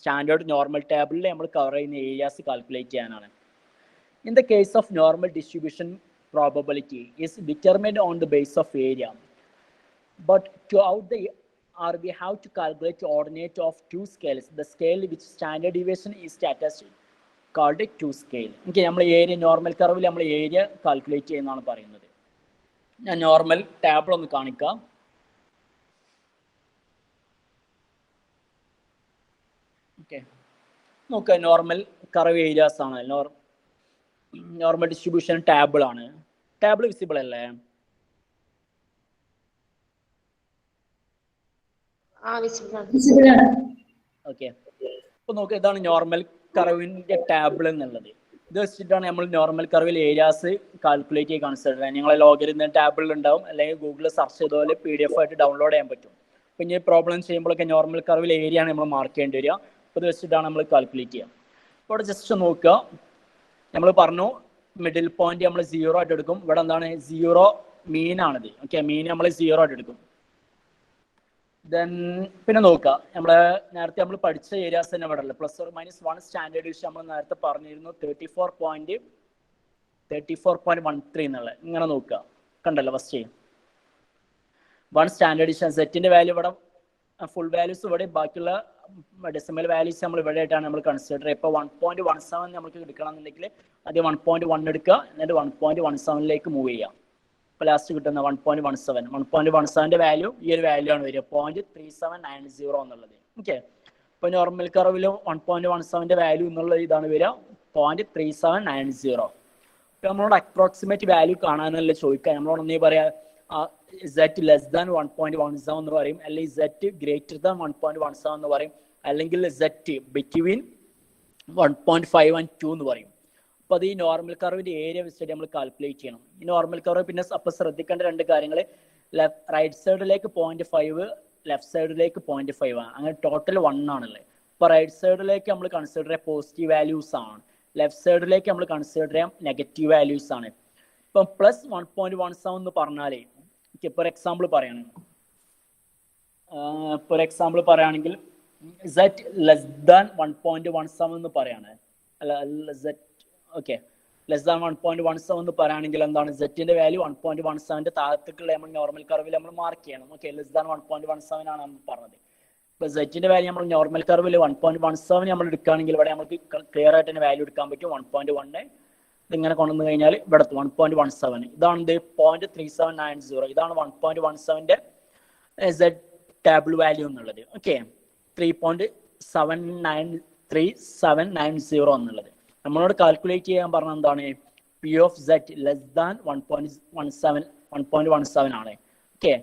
standard normal ടേബിളിൽ നമ്മൾ കവർ ചെയ്യുന്ന ഏരിയാസ് കാൽക്കുലേറ്റ് ചെയ്യാനാണ്. In the case of normal distribution, probability is determined on the basis of area, but throughout the we have to calculate the ordinate of two scales. The scale which standard deviation is attached called a two scale. Okay, നമ്മൾ ഏരിയ നോർമൽ കർവിൽ നമ്മൾ ഏരിയ കാൽക്കുലേറ്റ് ചെയ്യുന്നതാണ് പറയുന്നത്. ഞാൻ നോർമൽ ടേബിൾ ഒന്ന് കാണിക്കാം. ഓക്കെ, നോക്കുക, നോർമൽ കർവ് ഏരിയാസ് ആണ്. നോർമൽ ഡിസ്ട്രിബ്യൂഷൻ ടേബിൾ ആണ്. ടേബിൾ വിസിബിൾ അല്ലേ? ഓക്കെ. അപ്പോൾ നോക്കുക, ഇതാണ് നോർമൽ കർവിൻ്റെ ടേബിൾ എന്നുള്ളത്. ഇത് വെച്ചിട്ടാണ് നമ്മൾ നോർമൽ കർവിൽ ഏരിയാസ് കാൽക്കുലേറ്റ് ചെയ്ത് കൺസിഡർ ചെയ്യുക. നിങ്ങളെ ലോഗരിതം ടേബിളിൽ ഉണ്ടാവും, അല്ലെങ്കിൽ ഗൂഗിളിൽ സെർച്ച് ചെയ്തപോലെ PDF ആയിട്ട് ഡൗൺലോഡ് ചെയ്യാൻ പറ്റും. അപ്പോൾ ഇനി പ്രോബ്ലം ചെയ്യുമ്പോഴൊക്കെ നോർമൽ കർവിൽ ഏരിയ ആണ് നമ്മൾ മാർക്ക് ചെയ്യേണ്ടി വരിക. അപ്പോൾ ഇത് വെച്ചിട്ടാണ് നമ്മൾ കാൽക്കുലേറ്റ് ചെയ്യുക. അപ്പോൾ ഇവിടെ ജസ്റ്റ് നോക്കുക, നമ്മൾ പറഞ്ഞു മിഡിൽ പോയിന്റ് നമ്മൾ 0 ആയിട്ട് എടുക്കും. ഇവിടെ എന്താണ് 0 മീൻ ആണിത്. ഓക്കെ, മീൻ നമ്മൾ 0 ആയിട്ട് എടുക്കും. ദെൻ പിന്നെ നോക്കുക, നമ്മളെ നേരത്തെ നമ്മൾ പഠിച്ച ഏരിയാസ് തന്നെ ഇവിടെ ഉള്ളത് +or-1 സ്റ്റാൻഡേർഡ് ഡിവിഷൻ നമ്മൾ നേരത്തെ പറഞ്ഞിരുന്നു 34.13 എന്നുള്ളത്. ഇങ്ങനെ നോക്കുക, കണ്ടല്ലോ ഫസ്റ്റ് 1 സ്റ്റാൻഡേർഡ് ഡിവിഷൻ. സെറ്റിന്റെ വാല്യൂ ഇവിടെ ഫുൾ വാല്യൂസ് ഇവിടെ, ബാക്കിയുള്ള ഡെസിമൽ വാല്യൂസ് നമ്മൾ ഇവിടെ ആയിട്ടാണ് നമ്മൾ കൺസിഡർ ചെയ്യുക. ഇപ്പോൾ 1.17 നമുക്ക് എടുക്കണമെന്നുണ്ടെങ്കിൽ ആദ്യം 1.1 എടുക്കുക, എന്നിട്ട് 1.17ലേക്ക് മൂവ് ചെയ്യാം. ഇപ്പോൾ ലാസ്റ്റ് കിട്ടുന്ന 1.17 വാല്യൂ ഈ ഒരു വാല്യൂ ആണ് വരിക, 0.3790 എന്നുള്ളത്. ഓക്കെ, ഇപ്പോൾ നോർമൽ കർവിൽ 1.17 വാല്യൂ എന്നുള്ള ഇതാണ് വരിക, 0.3790. ഇപ്പോൾ നമ്മളോട് അപ്രോക്സിമേറ്റ് വാല്യൂ കാണാനല്ല ചോദിക്കുക. നമ്മളോട് ഒന്നേ പറയാ Z less than 1.17 എന്ന് പറയും, അല്ലെങ്കിൽ Z greater than 1.17 എന്ന് പറയും, അല്ലെങ്കിൽ Z between 1.5 and 2 എന്ന് പറയും. അപ്പോൾ അത് ഈ നോർമൽ കർവിൻ്റെ ഏരിയ വെച്ചിട്ട് നമ്മൾ കാൽക്കുലേറ്റ് ചെയ്യണം. ഈ നോർമൽ കർവ് പിന്നെ അപ്പോൾ ശ്രദ്ധിക്കേണ്ട 2 കാര്യങ്ങൾ, റൈറ്റ് സൈഡിലേക്ക് 0.5, ലെഫ്റ്റ് സൈഡിലേക്ക് 0.5 ആണ്. അങ്ങനെ ടോട്ടൽ 1 ആണല്ലേ. ഇപ്പോൾ റൈറ്റ് സൈഡിലേക്ക് നമ്മൾ കൺസിഡർ ചെയ്യാൻ പോസിറ്റീവ് വാല്യൂസ് ആണ്, ലെഫ്റ്റ് സൈഡിലേക്ക് നമ്മൾ കൺസിഡർ ചെയ്യാൻ നെഗറ്റീവ് വാല്യൂസ് ആണ്. ഇപ്പം +1.17 എന്ന് പറഞ്ഞാലേ, ഫോർ എക്സാമ്പിൾ പറയുകയാണെങ്കിൽ Z less than 1.17 എന്ന് പറയാണ്, അല്ല Z ഓക്കെ ലെസ് ദാൻ 1.17 എന്ന് പറയുകയാണെങ്കിൽ എന്താണ്, സെറ്റിന്റെ വാല്യൂ 1.17ന്റെ താഴത്തേക്കുള്ള നമ്മൾ നോർമൽ കർവിൽ നമ്മൾ മാർക്ക് ചെയ്യണം. ഓക്കെ, ലെസ് ദാൻ 1.17 ആണ് നമ്മൾ പറഞ്ഞത്. ഇപ്പോൾ സെറ്റിന്റെ വാല്യൂ നമ്മൾ നോർമൽ കർവിൽ 1.17 നമ്മൾ എടുക്കുകയാണെങ്കിൽ ഇവിടെ നമുക്ക് ക്ലിയർ ആയിട്ട് തന്നെ വാല്യൂ എടുക്കാൻ പറ്റും. 1.1 ഇതിങ്ങനെ കൊണ്ടുവന്നു കഴിഞ്ഞാൽ ഇവിടെ 1.17, ഇതാണ് ഇത് 0.3790, ഇതാണ് 1.17ന്റെ Z ടേബിൾ വാല്യൂ എന്നുള്ളത്. ഓക്കെ, 3.3790 എന്നുള്ളത് നമ്മളോട് കാൽക്കുലേറ്റ് ചെയ്യാൻ പറഞ്ഞ എന്താണ്, P of Z less than 1.17 ആണ്. ഓക്കെ,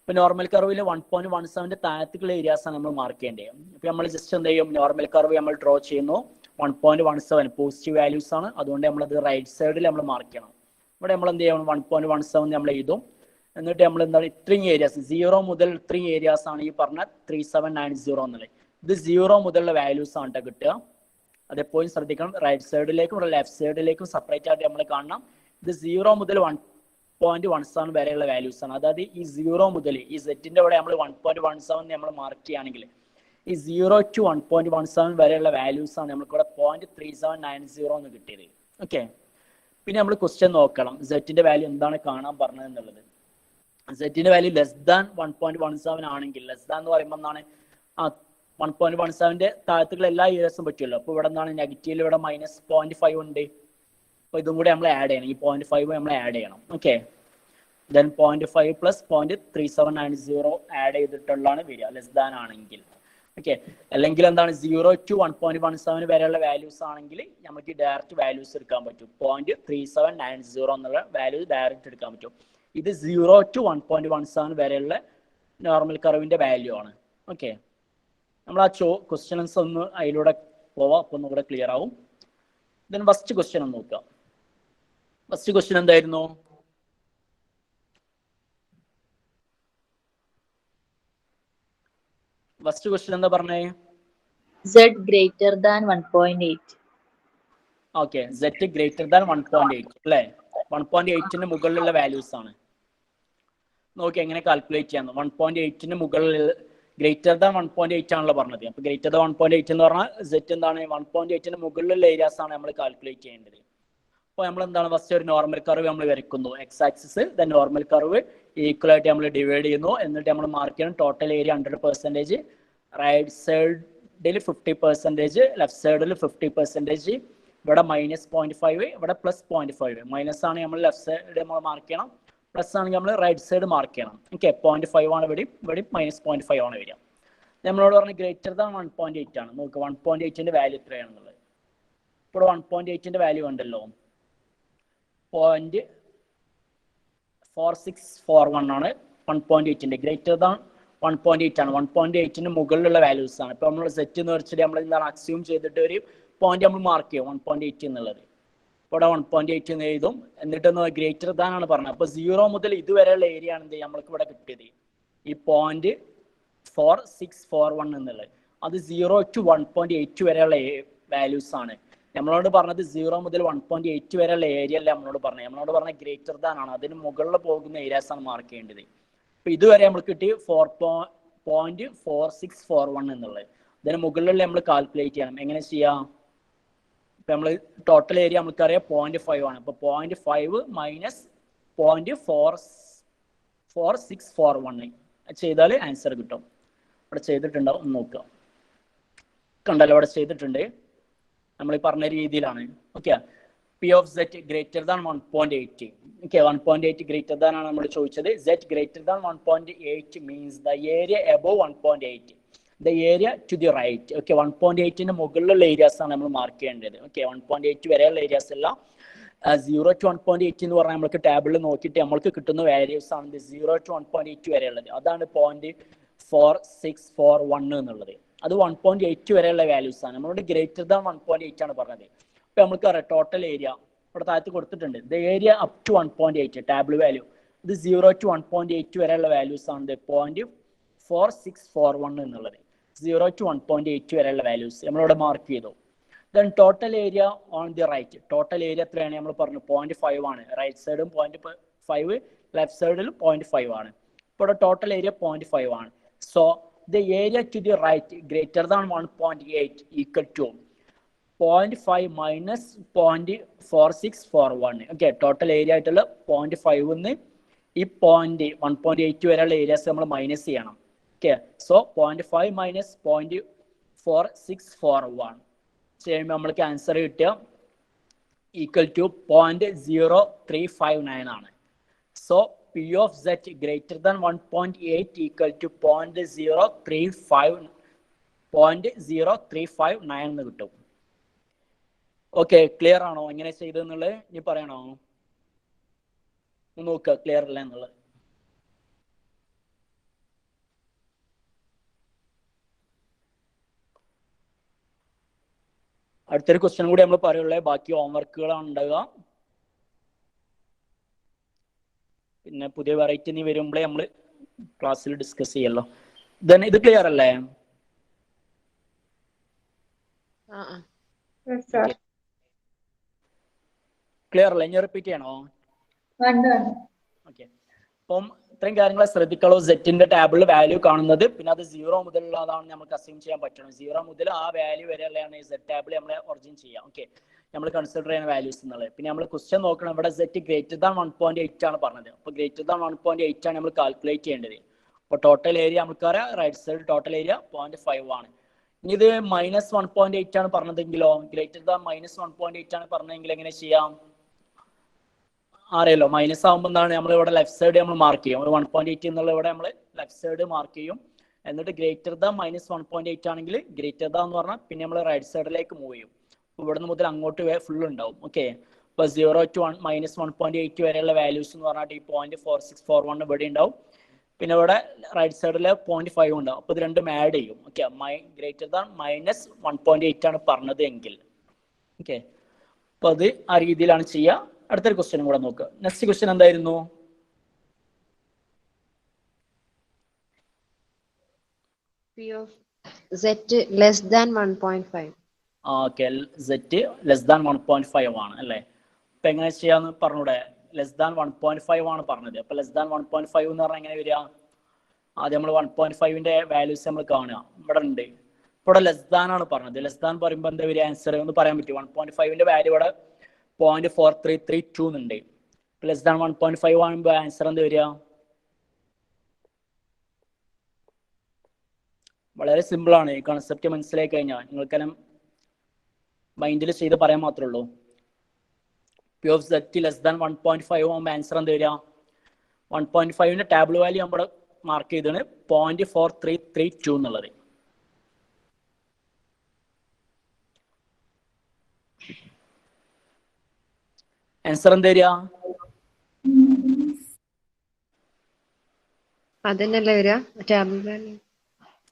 ഇപ്പോൾ നോർമൽ കർവിൽ 1.17ന്റെ താഴത്തേക്കുള്ള ഏരിയാസ് ആണ് നമ്മൾ മാർക്ക് ചെയ്യേണ്ടത്. അപ്പോൾ നമ്മൾ ജസ്റ്റ് എന്ത് ചെയ്യും, നോർമൽ കർവ് നമ്മൾ ഡ്രോ ചെയ്യുന്നു, 1.17 പോസിറ്റീവ് വാല്യൂസ് ആണ്, അതുകൊണ്ട് നമ്മളത് റൈറ്റ് സൈഡിൽ നമ്മൾ മാർക്ക് ചെയ്യണം. ഇവിടെ നമ്മൾ എന്ത് ചെയ്യണം, 1.17 നമ്മൾ എഴുതും. എന്നിട്ട് നമ്മൾ എന്താണ് ഇത്രയും ഏരിയാസ് 0 മുതൽ ഇത്രയും ഏരിയാസ് ആണ് ഈ പറഞ്ഞ 3790 എന്നുള്ളത്. ഇത് 0 മുതലുള്ള വാല്യൂസ് ആണ് കേട്ടോ കിട്ടുക. അതെപ്പോഴും ശ്രദ്ധിക്കണം, റൈറ്റ് സൈഡിലേക്കും ലെഫ്റ്റ് സൈഡിലേക്കും സെപ്പറേറ്റ് ആയിട്ട് നമ്മൾ കാണണം. ഇത് 0 മുതൽ 1.17 വരെയുള്ള വാല്യൂസ് ആണ്. അതായത് ഈ 0 മുതൽ ഈ സെറ്റിന്റെ ഇവിടെ നമ്മൾ 1.17 നമ്മൾ മാർക്ക് ചെയ്യുകയാണെങ്കിൽ ഈ 0 to 1.17 വരെയുള്ള വാല്യൂസ് ആണ് നമുക്ക് ഇവിടെ 0.3790 എന്ന് കിട്ടിയത്. ഓക്കെ, പിന്നെ നമ്മൾ ക്വസ്റ്റ്യൻ നോക്കണം, സെറ്റിന്റെ വാല്യൂ എന്താണ് കാണാൻ പറഞ്ഞത് എന്നുള്ളത്. സെറ്റിന്റെ വാല്യൂ ലെസ് ദാൻ 1.17 ആണെങ്കിൽ, ലെസ് ദാൻ എന്ന് പറയുമ്പോൾ എന്താണ് 1.17ന്റെ താഴത്തുള്ള എല്ലാ ഏരിയസും പറ്റുമല്ലോ. അപ്പോൾ ഇവിടെ എന്താണ് നെഗറ്റീവിൽ ഇവിടെ -0.5 ഉണ്ട്. അപ്പോൾ ഇതും കൂടി നമ്മൾ ആഡ് ചെയ്യണം, ഈ 0.5 നമ്മൾ ആഡ് ചെയ്യണം. ഓക്കെ, ദെൻ 0.5 + 0.3790 ആഡ് ചെയ്തിട്ടുള്ളതാണ് വരിക ലെസ് ദാൻ ആണെങ്കിൽ. ഓക്കെ, അല്ലെങ്കിൽ എന്താണ് 0 to 1.17 വരെയുള്ള വാല്യൂസ് ആണെങ്കിൽ നമുക്ക് ഡയറക്റ്റ് വാല്യൂസ് എടുക്കാൻ പറ്റും, 0.3790 എന്നുള്ള വാല്യൂ ഡയറക്റ്റ് എടുക്കാൻ പറ്റും. ഇത് 0 to 1.17 വരെയുള്ള നോർമൽ കർവിന്റെ വാല്യൂ ആണ്. ഓക്കെ, നമ്മൾ ആ ക്വസ്റ്റ്യൻസ് ഒന്ന് അതിലൂടെ പോവാം, അപ്പോൾ ഒന്നുകൂടെ ക്ലിയർ ആവും. ദെൻ ഫസ്റ്റ് ക്വസ്റ്റ്യൻ ഒന്ന് നോക്കാം. ഫസ്റ്റ് ക്വസ്റ്റ്യൻ എന്തായിരുന്നു, ഫസ്റ്റ് ക്വസ്റ്റ്യൻ എന്താ പറഞ്ഞേ, Z greater than 1.8. Okay, Z greater than 1.8 അല്ലേ, 1.8ന്റെ മുകളിലുള്ള വാല്യൂസ് ആണ്. നോക്കി എങ്ങനെ കാൽക്കുലേറ്റ് ചെയ്യാന്ന്. 1.8ന്റെ മുകളിൽ ഗ്രേറ്റർ ദാൻ 1.8 ആണല്ലോ പറഞ്ഞത്. അപ്പോൾ ഗ്രേറ്റർ ദാൻ 1.8 എന്ന് പറഞ്ഞാൽ Z എന്താണ് 1.8ന്റെ മുകളിലുള്ള ഏരിയാസ് ആണ് നമ്മൾ കാൽക്കുലേറ്റ് ചെയ്യേണ്ടത്. അപ്പോൾ നമ്മൾ എന്താണ് ഫസ്റ്റ് ഒരു നോർമൽ കർവ് നമ്മൾ വരയ്ക്കുന്നു, X axis, then normal curve equal ആയിട്ട് നമ്മൾ ഡിവൈഡ് ചെയ്യുന്നു. എന്നിട്ട് നമ്മൾ മാർക്ക് ചെയ്യണം ടോട്ടൽ ഏരിയ 100%, റൈറ്റ് സൈഡിൽ 50%, ലെഫ്റ്റ് സൈഡിൽ 50%, ഇവിടെ -0.5, ഇവിടെ +0.5. മൈനസ് ആണ് നമ്മൾ ലെഫ്റ്റ് സൈഡ് നമ്മൾ മാർക്ക് ചെയ്യണം, പ്ലസ് ആണെങ്കിൽ നമ്മൾ റൈറ്റ് സൈഡ് മാർക്ക് ചെയ്യണം. ഓക്കെ, 0.5 ആണ് ഇവിടെ -0.5 ആണ് വരിക. നമ്മളോട് പറഞ്ഞ ഗ്രേറ്റർ ദാൻ 1.8 ആണ്. നോക്കുക 1.8ന്റെ വാല്യൂ എത്രയാണെന്നുള്ളത്. ഇപ്പോൾ 1.8ന്റെ വാല്യൂ ഉണ്ടല്ലോ 0.4641 ആണ് 1.8ന്റെ. ഗ്രേറ്റർ ദാൻ 1.8 ആണ്. 1.8ന് മുകളിലുള്ള വാല്യൂസ് ആണ്. ഇപ്പൊ നമ്മൾ സെറ്റ് എന്ന് വെച്ചിട്ട് നമ്മൾ എന്താണ് അസ്യൂം ചെയ്തിട്ട് ഒരു പോയിന്റ് നമ്മൾ മാർക്ക് ചെയ്യും 1.8 എന്നുള്ളത്. ഇവിടെ 1.8 എന്ന് എഴുതും. എന്നിട്ട് ഗ്രേറ്റർ ദാൻ ആണ് പറഞ്ഞത്. അപ്പൊ 0 മുതൽ ഇതുവരെയുള്ള ഏരിയ ആണ് എന്ത് നമ്മൾക്ക് ഇവിടെ കിട്ടിയത് ഈ 0.4641 എന്നുള്ളത്. അത് 0 to 1.8 വരെയുള്ള വാല്യൂസ് ആണ്. നമ്മളോട് പറഞ്ഞത് 0 മുതൽ 1.8 വരെയുള്ള ഏരിയ അല്ല നമ്മളോട് പറഞ്ഞത്. നമ്മളോട് പറഞ്ഞ ഗ്രേറ്റർ ദാൻ ആണ്. അതിന് മുകളിൽ പോകുന്ന ഏരിയാസ് ആണ് മാർക്ക് ചെയ്യേണ്ടത്. അപ്പൊ ഇതുവരെ നമുക്ക് കിട്ടി 4.4641 എന്നുള്ളത്. ഇതിന് മുകളിലുള്ള നമ്മൾ കാൽക്കുലേറ്റ് ചെയ്യണം. എങ്ങനെ ചെയ്യാം? ഇപ്പൊ നമ്മൾ ടോട്ടൽ ഏരിയ നമുക്കറിയാം 0.5 ആണ്. അപ്പൊ 0.5 മൈനസ് 0.4641 ചെയ്താൽ ആൻസർ കിട്ടും. ഇവിടെ ചെയ്തിട്ടുണ്ടാവും, നോക്കുക. കണ്ടല്ലോ, ഇവിടെ ചെയ്തിട്ടുണ്ട്. നമ്മൾ ഈ പറഞ്ഞ രീതിയിലാണ്. Okay, P of Z greater than 1.8. Okay, 1.8 greater than ആണ് നമ്മൾ ചോദിച്ചത്. Z greater than 1.8 means the area above 1.8, the area to the right. Okay, 1.8ന് മുകളിലുള്ള ഏരിയാസ് ആണ് നമ്മൾ മാർക്ക് ചെയ്യേണ്ടത്. ഓക്കെ, 1.8 വരെയുള്ള ഏരിയാസ് അല്ല. 0 to 1.8 എന്ന് പറഞ്ഞാൽ നമുക്ക് ടേബിളിൽ നോക്കിയിട്ട് നമ്മൾക്ക് കിട്ടുന്ന വാല്യൂസ് ആണ് 0 to 1.8 വരെയുള്ളത്. അതാണ് 0.4641 എന്നുള്ളത്. അത് 1.8 വരെയുള്ള വാല്യൂസ് ആണ്. നമ്മളോട് ഗ്രേറ്റർ ദാൻ 1.8 ആണ് പറഞ്ഞത്. ഇപ്പൊ നമുക്ക് അറിയാം ടോട്ടൽ ഏരിയ ഇവിടെ താഴത്ത് കൊടുത്തിട്ടുണ്ട്. The area up to 1.8 table value. ഇത് 0 to 1.8 വരെയുള്ള വാല്യൂസ് ആണ് 0.4641 എന്നുള്ളത്. 0 to 1.8 വരെയുള്ള വാല്യൂസ് നമ്മളിവിടെ മാർക്ക് ചെയ്തു. Then total area on the right. Total area എത്രയാണ് നമ്മൾ പറഞ്ഞു? 0.5 ആണ്. റൈറ്റ് സൈഡും 0.5, ലെഫ്റ്റ് സൈഡിലും 0.5 ആണ്. ഇപ്പോൾ ടോട്ടൽ ഏരിയ 0.5 ആണ്. So the area to the right greater than 1.8 equal to 0.5 minus 0.4641. Okay, total area ആയിട്ടുള്ള 0.5 ഈ 1.8 വരെയുള്ള ഏരിയാസ് നമ്മൾ മൈനസ് ചെയ്യണം. ഓക്കെ, സോ 0.5 മൈനസ് 0.4641 ചെയ്യുമ്പോൾ നമ്മൾക്ക് ആൻസർ കിട്ടുക ഈക്വൽ ടു 0.0359 ആണ്. So P of Z greater than 1.8 equal to 0.035 എന്ന് കിട്ടും. ഓക്കെ, ക്ലിയർ ആണോ എങ്ങനെ ചെയ്തെന്നുള്ളത്? ഇനി പറയണോ? നോക്കുക ക്ലിയർ അല്ല എന്നുള്ളത്. അടുത്തൊരു ക്വസ്റ്റ്യൻ കൂടി നമ്മൾ പറയുള്ളൂ. ബാക്കി ഹോംവർക്കുകളാണ് ഉണ്ടാവുക. പിന്നെ പുതിയ വെറൈറ്റി നീ വരുമ്പോഴേ നമ്മൾ ക്ലാസ്സിൽ ഡിസ്കസ് ചെയ്യല്ലോ. ഇത് ക്ലിയർ അല്ലേ? ക്ലിയർ അല്ലേ? ഇനി റിപ്പീറ്റ് ചെയ്യണോ? ഓക്കെ, അപ്പം ഇത്രയും കാര്യങ്ങൾ ശ്രദ്ധിക്കുള്ളൂ. സെറ്റിന്റെ ടേബിളിൽ വാല്യൂ കാണുന്നത്, പിന്നെ അത് 0 മുതലുള്ളതാണ് നമുക്ക് അസ്യൂം ചെയ്യാൻ പറ്റണം. 0 മുതൽ ആ വാല്യൂ വരെയുള്ളതാണ് സെറ്റ് ടേബിൾ നമ്മളെ ഒറിജിൻ ചെയ്യാം. ഓക്കെ, നമ്മൾ കൺസിഡർ ചെയ്യുന്ന വാല്യൂസ് എന്നുള്ളത്. പിന്നെ നമ്മൾ ക്വസ്റ്റ്യൻ നോക്കണം. ഇവിടെ സെറ്റ് ഗ്രേറ്റർ ദാൻ 1.8 ആണ് പറഞ്ഞത്. അപ്പോൾ ഗ്രേറ്റർ ദാൻ 1.8 ആണ് നമ്മൾ കാൽക്കുലേറ്റ് ചെയ്യേണ്ടത്. അപ്പോൾ ടോട്ടൽ ഏരിയ നമുക്കറിയാം റൈറ്റ് സൈഡ് ടോട്ടൽ ഏരിയ 0.5 ആണ്. ഇനി ഇത് മൈനസ് 1.8 ആണ് പറഞ്ഞതെങ്കിലോ, ഗ്രേറ്റർ ദാൻ മൈനസ് 1.8 ആണ് പറഞ്ഞതെങ്കിൽ എങ്ങനെ ചെയ്യാം? അറിയാലോ, മൈനസ് ആകുമ്പോൾ എന്താണ് നമ്മൾ ഇവിടെ ലെഫ്റ്റ് സൈഡ് നമ്മൾ മാർക്ക് ചെയ്യും. 1.8 എന്നുള്ള ഇവിടെ നമ്മൾ ലെഫ്റ്റ് സൈഡ് മാർക്ക് ചെയ്യും. എന്നിട്ട് ഗ്രേറ്റർ ദാൻ മൈനസ് 1.8 ആണെങ്കിൽ ഗ്രേറ്റർ ദാൻ എന്ന് പറഞ്ഞാൽ പിന്നെ നമ്മൾ റൈറ്റ് സൈഡിലേക്ക് മൂവ് ചെയ്യും. ഇവിടെ നിന്ന് മുതൽ അങ്ങോട്ട് ഫുൾ ഉണ്ടാവും. ഓക്കെ, ഇപ്പൊ 0 to മൈനസ് 1.8 വരെയുള്ള വാല്യൂസ് എന്ന് പറഞ്ഞാൽ ഈ 0.4641 ഇവിടെ ഉണ്ടാവും. പിന്നെ ഇവിടെ റൈറ്റ് സൈഡിൽ 0.5 ഉണ്ടാവും. അപ്പൊ ഇത് രണ്ടും ആഡ് ചെയ്യും. ഓക്കെ, ഗ്രേറ്റർ ദാൻ മൈനസ് 1.8 ആണ് പറഞ്ഞത് എങ്കിൽ. ഓക്കെ, അപ്പൊ അത് ആ രീതിയിലാണ് ചെയ്യുക. അടുത്തൊരു ക്വസ്റ്റ്യനും കൂടെ നോക്കുക. നെക്സ്റ്റ് ക്വസ്റ്റ്യൻ എന്തായിരുന്നു? P of Z less than 1.5. Okay, set less than 1.5 ആണ് അല്ലേ? അപ്പൊ എങ്ങനെ ചെയ്യാന്ന് പറഞ്ഞൂടെ? ലെസ് ദാൻ 1.5 ആണ് പറഞ്ഞത്. അപ്പൊ ലെസ് ദാൻ 1.5 എന്ന് പറഞ്ഞാൽ എങ്ങനെ വരിക? ആദ്യം നമ്മൾ 1.5ന്റെ വാല്യൂസ് നമ്മൾ കാണുക. ഇവിടെ ഉണ്ട്, ഇവിടെ ലെസ് ദാൻ ആണ് പറഞ്ഞത്. ലെസ് ദാൻ പറയുമ്പോൾ എന്താ വരിക ആൻസർ ഒന്ന് പറയാൻ പറ്റും? 1.5ന്റെ വാല്യൂ ഇവിടെ 0.4332 എന്നുണ്ട്. ലെസ് ദാൻ 1.5 ആകുമ്പോൾ ആൻസർ എന്താ വരിക? വളരെ സിമ്പിൾ ആണ്. ഈ കൺസെപ്റ്റ് മനസ്സിലാക്കി കഴിഞ്ഞാൽ നിങ്ങൾക്കെല്ലാം മൈൻഡിൽ ചെയ്ത് പറയാൻ മാത്രമേ ഉള്ളൂ. P of Z less than 1.5 ആകുമ്പോൾ ആൻസർ എന്താ വരിക? 1.5ന്റെ ടേബിൾ വാല്യൂ നമ്മൾ മാർക്ക് ചെയ്താണ് 0.4332 എന്നുള്ളത്. ആൻസർ എന്താ വരിക? അതന്നെയല്ലേ വരിക ടാബിൾ വാല്യൂ?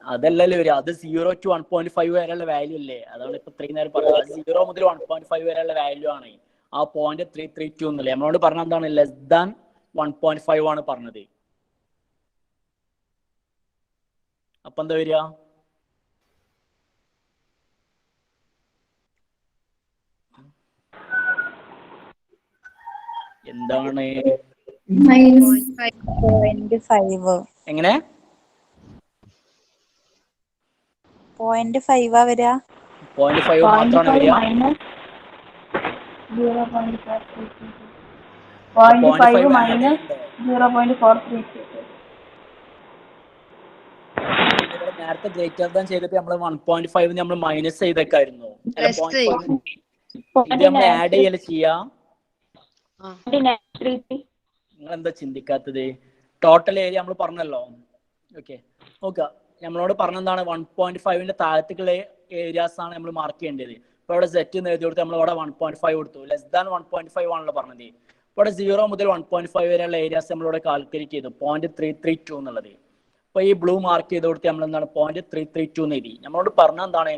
അതല്ലല്ലോ വരിക, അത് 0 to 1.5 വരെയുള്ള വാല്യൂ അല്ലേ. അതാണ് ഇപ്പൊ ഇത്രയും നേരം പറഞ്ഞത്. അത് 0 മുതൽ 1.5 വരെയുള്ള വാല്യൂ ആണ് ആ 0.332 എന്നല്ലേ. നമ്മളോട് പറഞ്ഞ എന്താണ്? ലെസ് ദാൻ 1.5 ആണ് പറഞ്ഞത്. അപ്പൊ എന്താ വരിക? എന്താണ്? -0.5. എങ്ങനെ? 0.5 വരിക. 0.5 മാത്രമാണ് വരിക. 0.5 0.5 ആഡ് minus ചെയ്യണ്ടേ? 0.432. ഇവിടെ നേരത്തെ ഗ്രേറ്റർ ദാൻ ചെയ്തിട്ട് നമ്മൾ 1.5 നമ്മൾ മൈനസ് ചെയ്തേക്കായിരുന്നു. അല്ല, Plus 0.5 ഇത് നമ്മൾ ആഡ് ചെയ്യല് ചെയ്യാ. നിങ്ങൾ എന്താ ചിന്തിക്കാത്തത്? ടോട്ടൽ ഏരിയ നമ്മൾ പറഞ്ഞല്ലോ. ഓക്കെ, നോക്കുക, നമ്മളോട് പറഞ്ഞെന്താണ്? 1.5ന്റെ താഴത്തേക്കുള്ള ഏരിയാസ് ആണ് നമ്മൾ മാർക്ക് ചെയ്യേണ്ടത്. ഇപ്പൊ ഇവിടെ സെറ്റ് എന്ന് എഴുതി കൊടുത്ത് നമ്മൾ ഇവിടെ 1.5 കൊടുത്തു. ലെസ് ദാൻ 1.5 ആണല്ലോ പറഞ്ഞത്. ഇവിടെ 0 മുതൽ 1.5 വരെയുള്ള ഏരിയാസ് നമ്മളിവിടെ കാൽക്കുലേറ്റ് ചെയ്തു. 0.332 എന്നുള്ളത്. അപ്പൊ ഈ ബ്ലൂ മാർക്ക് ചെയ്ത് കൊടുത്ത് നമ്മൾ എന്താണ് 0.332 എന്ന് എഴുതി. നമ്മളോട് പറഞ്ഞ എന്താണ്?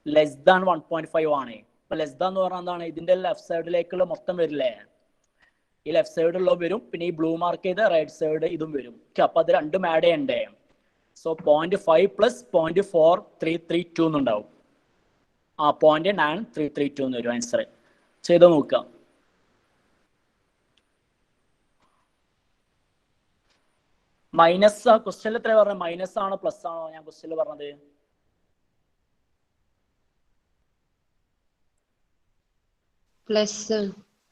ലെസ് ദാൻ 1.5 ആണ്. ഇപ്പൊ ലെസ് ദാൻ എന്ന് പറഞ്ഞാൽ എന്താണ്? ഇതിന്റെ ലെഫ്റ്റ് സൈഡിലേക്കുള്ള മൊത്തം വരില്ലേ? ഈ ലെഫ്റ്റ് സൈഡിലുള്ള വരും, പിന്നെ ഈ ബ്ലൂ മാർക്ക് ചെയ്ത റൈറ്റ് സൈഡ് ഇതും വരും. അപ്പൊ അത് രണ്ടും ആഡ് ചെയ്യണ്ടേ? So 0.5 plus 0.4332 എന്നുണ്ടാവും. ആ 0.9332 എന്ന് വരും ആൻസർ. ചെയ്ത് നോക്കാം. മൈനസ് ആ ക്വസ്റ്റ്യനിൽ എത്ര പറഞ്ഞത്? മൈനസ് ആണോ പ്ലസ് ആണോ ഞാൻ ക്വസ്റ്റ്യനിൽ പറഞ്ഞത്? പ്ലസ്.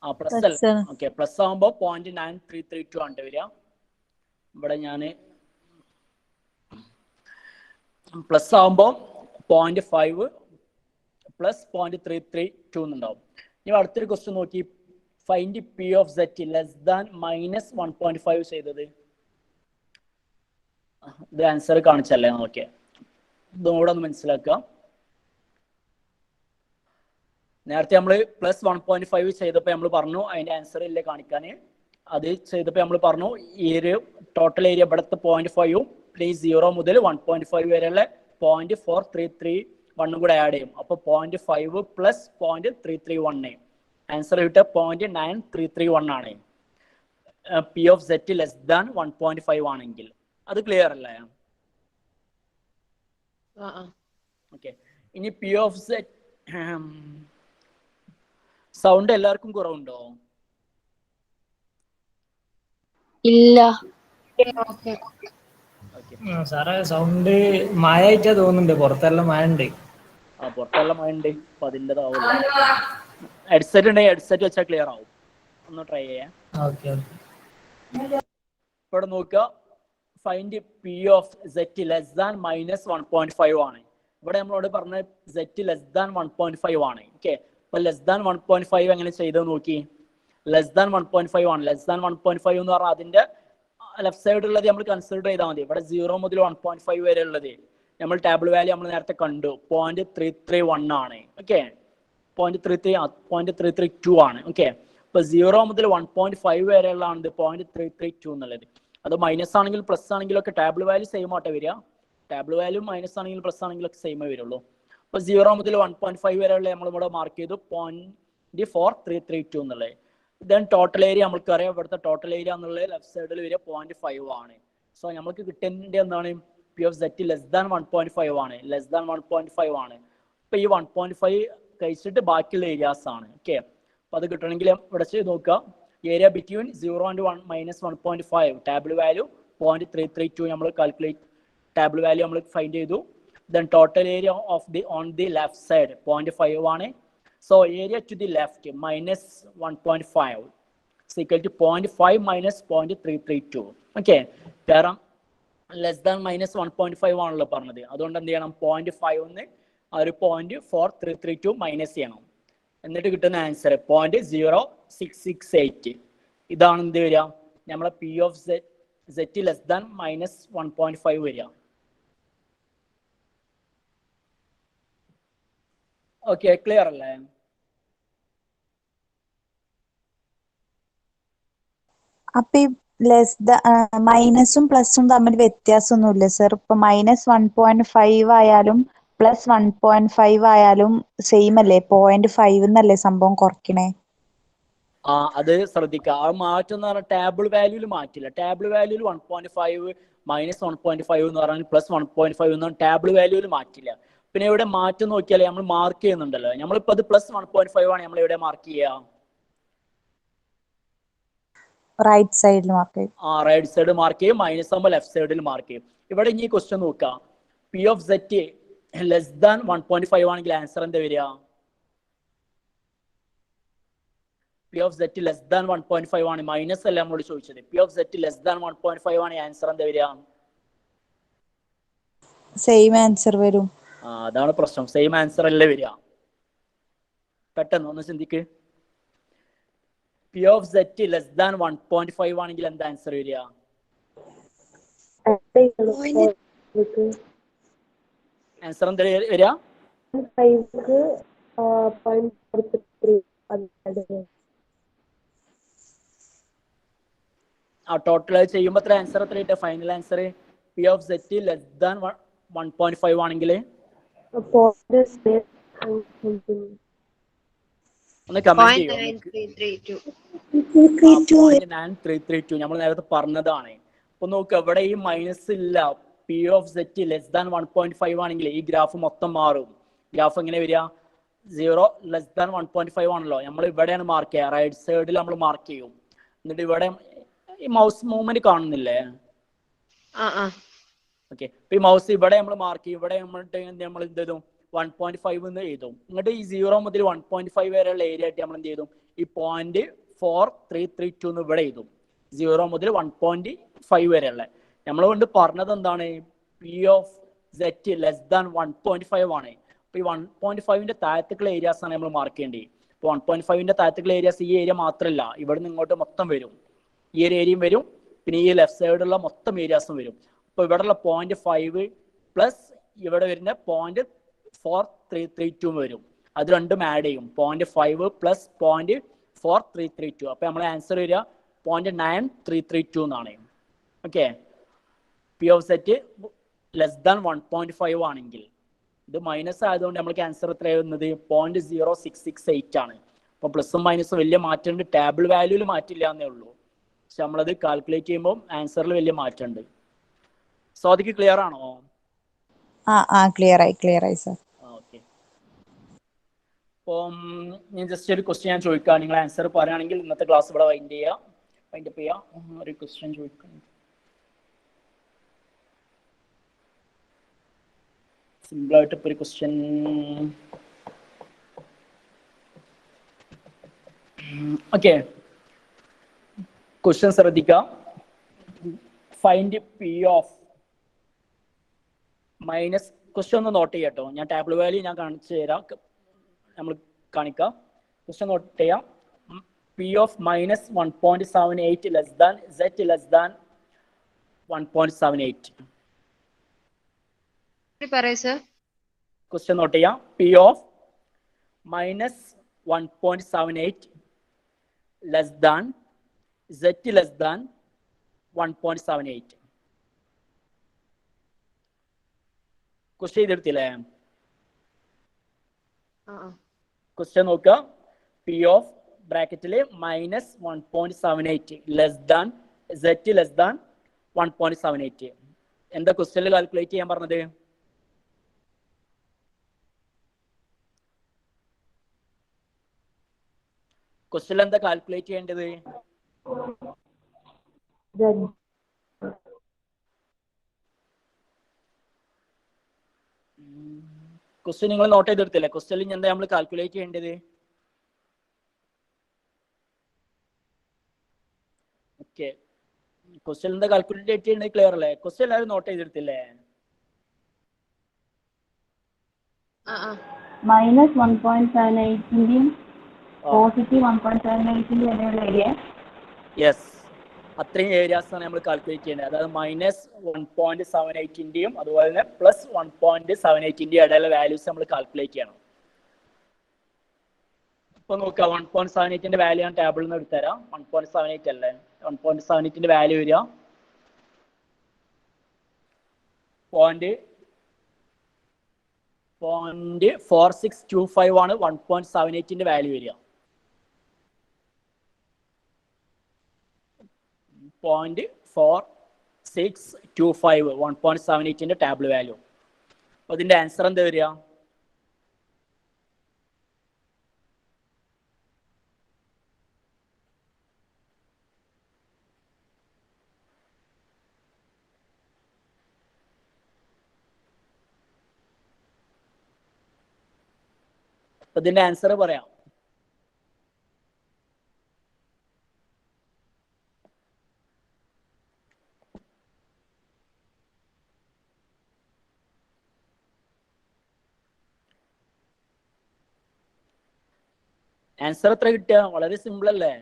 ആ പ്ലസ് അല്ല. ഓക്കെ, പ്ലസ് ആകുമ്പോ 0.9332 ആണ് വരിക. ഇവിടെ ഞാൻ പ്ലസ് ആകുമ്പോ 0.5 പ്ലസ് 0.332 എന്നുണ്ടാവും. ഇനി അടുത്തൊരു ക്വസ്റ്റ്യൻ നോക്കി. Find P of set less than minus 1.5 ചെയ്തത്. ഇത് ആൻസർ കാണിച്ചല്ലേ? ഓക്കെ, ഇതും കൂടെ ഒന്ന് മനസ്സിലാക്കുക. നേരത്തെ നമ്മൾ പ്ലസ് 1.5 ചെയ്തപ്പോൾ നമ്മൾ പറഞ്ഞു അതിന്റെ ആൻസർ ഇല്ലേ കാണിക്കാൻ. അത് ചെയ്തപ്പോൾ നമ്മൾ പറഞ്ഞു ഈ ഒരു ടോട്ടൽ ഏരിയ ഇവിടുത്തെ 0.5ഉം പിന്നെ ഈ 0 മുതൽ 1.5 വരെയുള്ള 0.4331 കൂടെ ആഡ് ചെയ്യും. അപ്പൊ 0.5 പ്ലസ് 0.331 ആൻസർ കിട്ടുക 0.9331 ആണ്. P of set less than 1.5 ആണെങ്കിൽ. അത് ക്ലിയർ അല്ലേ? ഓക്കെ, ഇനി പി ഓഫ് സെറ്റ്. സൗണ്ട് എല്ലാവർക്കും കുറവുണ്ടോ? ഇല്ല. ഓക്കെ. സാറേ സൗണ്ട് മഴ ആയിട്ടാ തോന്നുന്നുണ്ട്. പുറത്തെല്ലാം മഴ ഉണ്ട്. ആ പുറത്തെല്ലാം മഴ ഉണ്ട്. അപ്പൊ അതിൻ്റെതാവുമല്ലോ. ഹെഡ്സെറ്റ് ഉണ്ടെങ്കിൽ ഹെഡ്സെറ്റ് വെച്ചാൽ ക്ലിയർ ആവും. ഒന്ന് ട്രൈ ചെയ്യാം. ഇവിടെ നോക്കുക. Find P of set less than minus 1.5 ആണ്. ഇവിടെ നമ്മളോട് പറഞ്ഞ സെറ്റ് ലെസ് ദാൻ 1.5 ആണ്. ഓക്കെ, അപ്പൊ ലെസ് ദാൻ 1.5 എങ്ങനെ ചെയ്ത് നോക്കി. ലെസ് ദാൻ 1.5 ആണ്. ലെസ് ദാൻ 1.5 എന്ന് പറഞ്ഞാൽ അതിന്റെ ലെഫ്റ്റ് സൈഡ് ഉള്ളത് നമ്മൾ കൺസിഡർ ചെയ്താൽ മതി. ഇവിടെ 0 മുതൽ 1.5 വരെ ഉള്ളത് നമ്മൾ ടേബിൾ വാല്യൂ നമ്മൾ നേരത്തെ കണ്ടു 0.331 ആണ്. ഓക്കെ, 0.332 ആണ്. ഓക്കെ, ഇപ്പൊ 0 മുതൽ 1.5 വരെ ഉള്ളതാണ് 0.332 എന്നുള്ളത്. അത് മൈനസ് ആണെങ്കിലും പ്ലസ് ആണെങ്കിലും ഒക്കെ ടേബിൾ വാല്യൂ സെയിം ആട്ടെ വരിക. ടേബിൾ വാല്യൂ മൈനസ് ആണെങ്കിലും പ്ലസ് ആണെങ്കിലും ഒക്കെ സെയിമേ വരുള്ളൂ. അപ്പൊ 0 മുതൽ 1.5 വരെ ഉള്ള നമ്മൾ ഇവിടെ മാർക്ക് ചെയ്തു 0.4332 എന്നുള്ളത്. ദെൻ ടോട്ടൽ ഏരിയ നമുക്കറിയാം. ഇവിടുത്തെ ടോട്ടൽ ഏരിയ എന്നുള്ളത് ലെഫ്റ്റ് സൈഡിൽ വരിക 0.5 ആണ്. സോ നമുക്ക് കിട്ടേണ്ട എന്താണ്? P of set less than 1.5 ആണ്. ലെസ് ദാൻ 1.5 ആണ്. അപ്പൊ ഈ 1.5 കഴിച്ചിട്ട് ബാക്കിയുള്ള ഏരിയാസ് ആണ്. ഓക്കെ, അപ്പൊ അത് കിട്ടണമെങ്കിൽ ഇവിടെ ചെയ്ത് നോക്കുക. Area between 0 and 1 minus 1.5 table value 0.332 നമ്മൾ കാൽക്കുലേറ്റ് ടേബിൾ വാല്യൂ നമ്മൾ ഫൈൻഡ് ചെയ്തു. Then total area of the on the left side 0.5 ആണ്. So area to the left minus 1.5 is equal to 0.5 minus 0.332. Okay, കാരണം ലെസ് ദാൻ മൈനസ് 1.5 ആണല്ലോ പറഞ്ഞത്. അതുകൊണ്ട് എന്ത് ചെയ്യണം? 0.5 ആ ഒരു 0.4332 മൈനസ് ചെയ്യണം. എന്നിട്ട് കിട്ടുന്ന ആൻസർ 0.0668. ഇതാണ് എന്ത് വരിക? നമ്മളെ P of set less than minus 1.5 വരിക. ഓക്കെ, ക്ലിയർ അല്ലേ? അപ്പൊ ഈ മൈനസും പ്ലസും തമ്മിൽ വ്യത്യാസമൊന്നുമില്ല സർ. ഇപ്പൊ -1.5 ആയാലും +1.5 ആയാലും സെയിം അല്ലേ? 0.5 എന്നല്ലേ സംഭവം കുറയ്ക്കണേ? അത് ശ്രദ്ധിക്കുക. ആ മാറ്റം എന്ന് പറഞ്ഞാൽ ടേബിൾ വാല്യൂല് മാറ്റില്ല. ടേബിൾ വാല്യൂല് 1.5 -1.5 എന്ന് പറഞ്ഞാൽ +1.5 എന്ന് പറഞ്ഞാൽ ടേബിൾ വാല്യൂല് മാറ്റില്ല. പിന്നെ ഇവിടെ മാറ്റം നോക്കിയാലേ നമ്മൾ മാർക്ക് ചെയ്യുന്നുണ്ടല്ലോ. നമ്മളിപ്പോ അത് +1.5 ആണ് നമ്മൾ എവിടെ മാർക്ക് ചെയ്യുക? റൈറ്റ് സൈഡിൽ മാർക്ക് ചെയ്യും. റൈറ്റ് സൈഡ് മാർക്ക് ചെയ്യും. മൈനസ് ആകുമ്പോൾ ലെഫ്റ്റ് സൈഡിൽ മാർക്ക് ചെയ്യും. ഇവിടെ ഇനി ക്വസ്റ്റ്യൻ നോക്കാം. P(z) << 1.5 ആണെങ്കിൽ ആൻസർ എന്താ വരിക? P(z) << 1.5 ആണ്. മൈനസ് അല്ല നമ്മളോട് ചോദിച്ചത്. P(z) << 1.5 ആണ്. ആൻസർ എന്താ വരിക? സെയിം ആൻസർ വരും. അതാണ് പ്രശ്നം. സെയിം ആൻസർ അല്ലേ വരിക. പെട്ടെന്ന് ഒന്ന് ചിന്തിക്ക്. P(z) << 1.5 ആണെങ്കിൽ എന്താ ആൻസർ വരിക? ആൻസർ എന്താ വരിക? ടോട്ടൽ ചെയ്യുമ്പോൾ എത്ര ആൻസർ എത്ര കിട്ടുക? ഫൈനൽ ആൻസർ P(z) << 1.5 ആണെങ്കിൽ ഒന്ന് കമന്റ് ചെയ്യോ? 0.9332 നമ്മൾ നേരത്തെ പറഞ്ഞതാണ്. അപ്പൊ നോക്കുക, ഇവിടെ ഈ മൈനസ് ഇല്ല. P(z) << 1.5 ആണെങ്കിൽ ഈ ഗ്രാഫ് മൊത്തം മാറും. ഗ്രാഫ് എങ്ങനെ വരിക? 0 << 1.5 ആണല്ലോ. നമ്മൾ ഇവിടെയാണ് മാർക്ക് ചെയ്യുക. റൈറ്റ് സൈഡിൽ നമ്മൾ മാർക്ക് ചെയ്യും. എന്നിട്ട് ഇവിടെ ഈ മൗസ് മൂവ്മെന്റ് കാണുന്നില്ലേ? ഓക്കെ. ഇപ്പൊ ഈ മൗസ് ഇവിടെ നമ്മൾ മാർക്ക് ചെയ്യും. ഇവിടെ നമ്മൾ എന്ത് ചെയ്തു? 1.5 എന്ന് എഴുതും. എന്നിട്ട് ഈ 0 മുതൽ 1.5 വരെയുള്ള ഏരിയ ആയിട്ട് നമ്മൾ എന്ത് ചെയ്തു? ഈ 0.4332 എന്ന് ഇവിടെ എഴുതും. 0 മുതൽ 1.5 വരെയുള്ള നമ്മൾ കൊണ്ട് പറഞ്ഞത് എന്താണ്? P(z) << 1.5 ആണ്. അപ്പൊ ഈ 1.5ന്റെ താഴത്തേക്കുള്ള ഏരിയാസ് ആണ് നമ്മൾ മാർക്ക് ചെയ്യേണ്ടത്. ഇപ്പൊ 1.5ന്റെ താഴത്തേക്കുള്ള ഏരിയാസ് ഈ ഏരിയ മാത്രമല്ല, ഇവിടെ നിന്ന് ഇങ്ങോട്ട് മൊത്തം വരും. ഈ ഒരു ഏരിയയും വരും. പിന്നെ ഈ ലെഫ്റ്റ് സൈഡുള്ള മൊത്തം ഏരിയാസും വരും. അപ്പൊ ഇവിടെയുള്ള 0.5 പ്ലസ് ഇവിടെ വരുന്ന 0.4332 വരും. അത് രണ്ടും ആഡ് ചെയ്യും. 0.5 പ്ലസ് 0.4332. അപ്പൊ നമ്മളെ ആൻസർ വരിക 0.9332 എന്നാണ്. ഓക്കെ. P(z) << 1.5 ആണെങ്കിൽ ഇത് മൈനസ് ആയതുകൊണ്ട് നമ്മൾക്ക് ആൻസർ എത്ര വരുന്നത്? 0.0668 ആണ്. അപ്പൊ പ്ലസും മൈനസും വലിയ മാറ്റമുണ്ട്. ടേബിൾ വാല്യൂല് മാറ്റില്ല എന്നേ ഉള്ളൂ. പക്ഷെ നമ്മളത് കാൽക്കുലേറ്റ് ചെയ്യുമ്പോൾ ആൻസറിൽ വലിയ മാറ്റമുണ്ട്. സ്വാതിക്ക് ക്ലിയർ ആണോ? ക്ലിയർ ആയി സർ. ഓക്കെ. അപ്പം ഞാൻ ജസ്റ്റ് ഒരു ക്വസ്റ്റ്യൻ ഞാൻ ചോദിക്കാം. നിങ്ങൾ ആൻസർ പറയുകയാണെങ്കിൽ ഇന്നത്തെ ക്ലാസ് ഇവിടെ വൈൻഡ് അപ്പ് ചെയ്യാം. ഒരു ക്വസ്റ്റ്യൻ ചോദിക്കാം. സിമ്പിൾ ആയിട്ട് ഇപ്പൊ ഒരു ക്വസ്റ്റ്യൻ. ഓക്കെ. ക്വസ്റ്റ്യൻ ശ്രദ്ധിക്കാം. Find P of minus. Question ഒന്ന് നോട്ട് ചെയ്യാട്ടോ. ഞാൻ ടേബിൾ വാല്യൂ ഞാൻ കാണിച്ചു തരാം. നമ്മൾ കാണിക്കാം. ക്വസ്റ്റ്യൻ നോട്ട് ചെയ്യാം. P of -1.78 less than Z less than 1.78. Question note ചെയ്യാം. P of -1.78 less than Z less than 1.78. Question ചെയ്തെടുത്തില്ലേ? ക്വസ്റ്റ്യൻ നോക്കുക. P ഓഫ് ബ്രാക്കറ്റില് -1.78 less than Z less than 1.78. എന്താ ക്വസ്റ്റ്യനിൽ കാൽക്കുലേറ്റ് ചെയ്യാൻ പറഞ്ഞത്? ക്വസ്റ്റ്യനിൽ എന്താ കാൽക്കുലേറ്റ് ചെയ്യേണ്ടത്? ക്വസ്റ്റ്യൻ നിങ്ങൾ നോട്ട് ചെയ്തെടുത്തില്ലേ? ക്വസ്റ്റ്യനിൽ എന്താ നമ്മൾ കാൽക്കുലേറ്റ് ചെയ്യേണ്ടത്? ഓക്കെ. ക്വസ്റ്റ്യൻ എന്താ കാൽക്കുലേറ്റ് ചെയ്യേണ്ടത്? ക്ലിയർ അല്ലേ? ക്വസ്റ്റ്യൻ എല്ലാവരും നോട്ട് ചെയ്തെടുത്തില്ലേ? -1.78ന്റെയും +1.78ന്റെയും ഇടയിലുള്ള ഏരിയ. യെസ്, അത്രയും ഏരിയാസ് ആണ് നമ്മൾ കാൽക്കുലേറ്റ് ചെയ്യേണ്ടത്. അതായത് -1.78ന്റെയും അതുപോലെ തന്നെ +1.78ന്റെയും ഇടയിലുള്ള വാല്യൂസ് നമ്മൾ കാൽക്കുലേറ്റ് ചെയ്യണം. ഇപ്പൊ നോക്കുക, 1.78ന്റെ വാല്യൂ ഞാൻ ടേബിളിൽ നിന്ന് എടുത്തുതരാം. 1.78 അല്ലേ? 1.78 വാല്യൂ വരിക 0.4625 ആണ് 1.78 വാല്യൂ വരിക. 0.4625 1.78 ടാബിൾ വാല്യൂ. അപ്പോൾ ഇതിന്റെ ആൻസർ എന്താ വരിക? ഇതിന്റെ ആൻസർ പറയാം. ആൻസർ എത്ര കിട്ടുക? വളരെ സിമ്പിൾ അല്ലേ?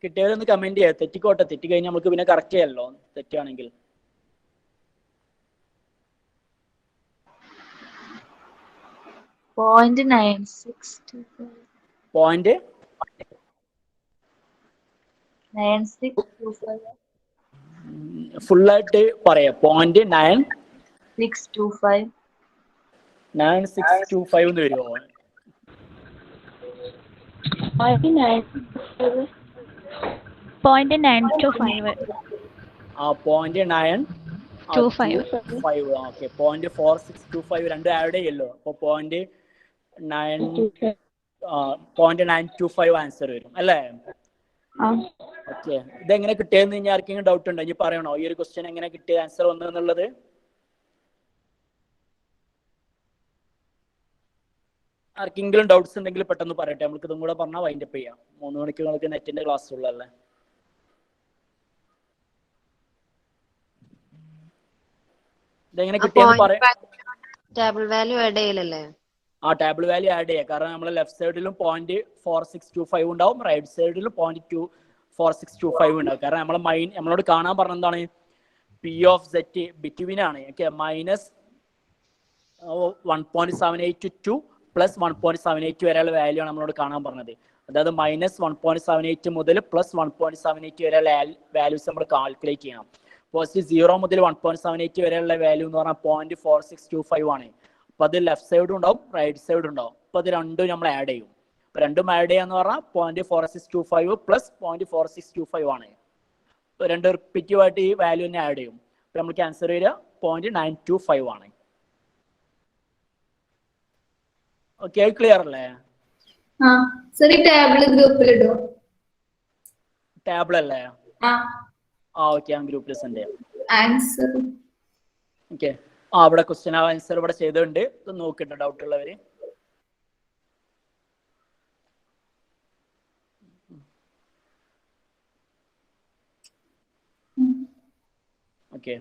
കിട്ടിയവരൊന്ന് കമന്റ് ചെയ്യാം. തെറ്റിക്കോട്ടെ, തെറ്റി കഴിഞ്ഞാൽ നമുക്ക് പിന്നെ കറക്റ്റ് ചെയ്യാമല്ലോ തെറ്റാണെങ്കിൽ. ഫുള്ളായിട്ട് പറയാം. 0.9625 എന്ന് വരുമോ? 0.925. ആ 0.925. ഓക്കെ 0.4625 രണ്ടും ആഡ് ചെയ്യല്ലോ. അപ്പോൾ 0.925 ആൻസർ വരും അല്ലേ? ഓക്കെ. ഇതെങ്ങനെ കിട്ടിയെന്ന് ഇനി ആർക്കെങ്കിലും ഡൗട്ട് ഉണ്ടോ? ഇനി പറയണോ ഈ ഒരു ക്വസ്റ്റ്യൻ എങ്ങനെ കിട്ടിയ ആൻസർ വന്നു എന്നുള്ളത്? ആർക്കെങ്കിലും ഡൗട്ട്സ് ഉണ്ടെങ്കിൽ പെട്ടെന്ന് പറയട്ടെ. നമുക്ക് ഇതും കൂടെ പറഞ്ഞാൽ വൈൻഡപ്പ് ചെയ്യാം. 3 മണിക്ക് നിങ്ങൾക്ക് നെറ്റിന്റെ ക്ലാസ് ഉള്ളതല്ലേ? ഇതെങ്ങനെ കിട്ടിയെന്ന് പറയാം. ടേബിൾ വാല്യൂ ആഡ് ചെയ്യലല്ലേ? ആ ടേബിൾ വാല്യൂ ആഡ് ചെയ്യാം. കാരണം നമ്മൾ ലെഫ്റ്റ് സൈഡിലും 0.4625 ഉണ്ടാവും, റൈറ്റ് സൈഡിലും 0.4625 ഉണ്ടാവും. കാരണം നമ്മളോട് കാണാൻ പറഞ്ഞ എന്താണ്? പി ഓഫ് സെറ്റ് ബിറ്റ്വീൻ ആണ്. ഓക്കെ, -1.782 പ്ലസ് 1.78 വരെയുള്ള വാല്യൂ ആണ് നമ്മളോട് കാണാൻ പറഞ്ഞത്. അതായത് -1.78 മുതൽ +1.78 വരെയുള്ള വാല്യൂസ് നമ്മൾ കാൽക്കുലേറ്റ് ചെയ്യണം. പോസിറ്റീവ് 0 മുതൽ 1.78 വരെയുള്ള വാല്യൂ എന്ന് പറഞ്ഞാൽ 0.4625 ആണ്. അപ്പൊ അത് ലെഫ്റ്റ് സൈഡും ഉണ്ടാവും, റൈറ്റ് സൈഡും ഉണ്ടാവും. അപ്പൊ അത് രണ്ടും നമ്മൾ ആഡ് ചെയ്യും. അപ്പൊ രണ്ടും ആഡ് ചെയ്യാന്ന് പറഞ്ഞാൽ 0.4625 പ്ലസ് 0.4625 ആണ്. രണ്ട് റിപ്പീറ്റീവ് ആയിട്ട് ഈ വാല്യൂ തന്നെ ആഡ് ചെയ്യും. അപ്പൊ നമുക്ക് ആൻസർ വരിക 0.925 ആണ്. ഓക്കെ, ക്ലിയർ അല്ലേ? ടാബിൾ അല്ലേ? ഓക്കെ, ഞാൻ ഗ്രൂപ്പിൽ സെൻഡ് ചെയ്യാം. ഓക്കെ, അവിടെ ക്വസ്റ്റ്യൻ ആൻസർ ഇവിടെ ചെയ്തിട്ടുണ്ട്. നോക്കിട്ടോ ഡൗട്ട് ഉള്ളവര്. ഓക്കെ,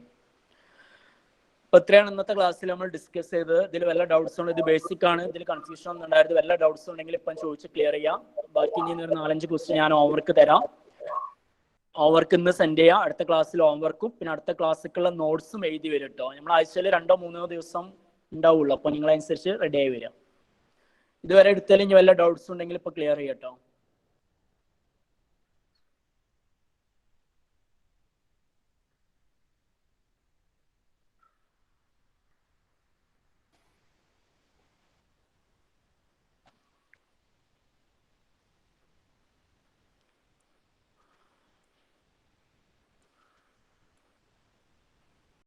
അപ്പൊ ഇത്രയാണ് ഇന്നത്തെ ക്ലാസ്സിൽ നമ്മൾ ഡിസ്കസ് ചെയ്തത്. ഇതിൽ വല്ല ഡൗട്ട്സ് ഉണ്ട്? ഇത് ബേസിക് ആണ്, ഇതിൽ കൺഫ്യൂഷൻ ഒന്നും ഉണ്ടായിരുന്നു. വല്ല ഡൗട്ട്സ് ഉണ്ടെങ്കിൽ ഇപ്പം ചോദിച്ച് ക്ലിയർ ചെയ്യാം. ബാക്കി ഇനി ഒരു 4-5 ക്വസ്റ്റ്യൻ ഞാൻ ഹോംവർക്ക് തരാം. ഹോംവർക്ക് ഇന്ന് സെൻഡ് ചെയ്യാം. അടുത്ത ക്ലാസ്സിൽ ഹോംവർക്കും പിന്നെ അടുത്ത ക്ലാസ്സിലേക്കുള്ള നോട്ട്സും എഴുതി വരും കേട്ടോ. നമ്മൾ ആഴ്ചയിൽ 2-3 ദിവസം ഉണ്ടാവുള്ളൂ. അപ്പോൾ നിങ്ങളനുസരിച്ച് റെഡി ആയി വരിക. ഇതുവരെ എടുത്താലും ഇനി വല്ല ഡൗട്ട്സ് ഉണ്ടെങ്കിൽ ഇപ്പൊ ക്ലിയർ ചെയ്യാം കേട്ടോ.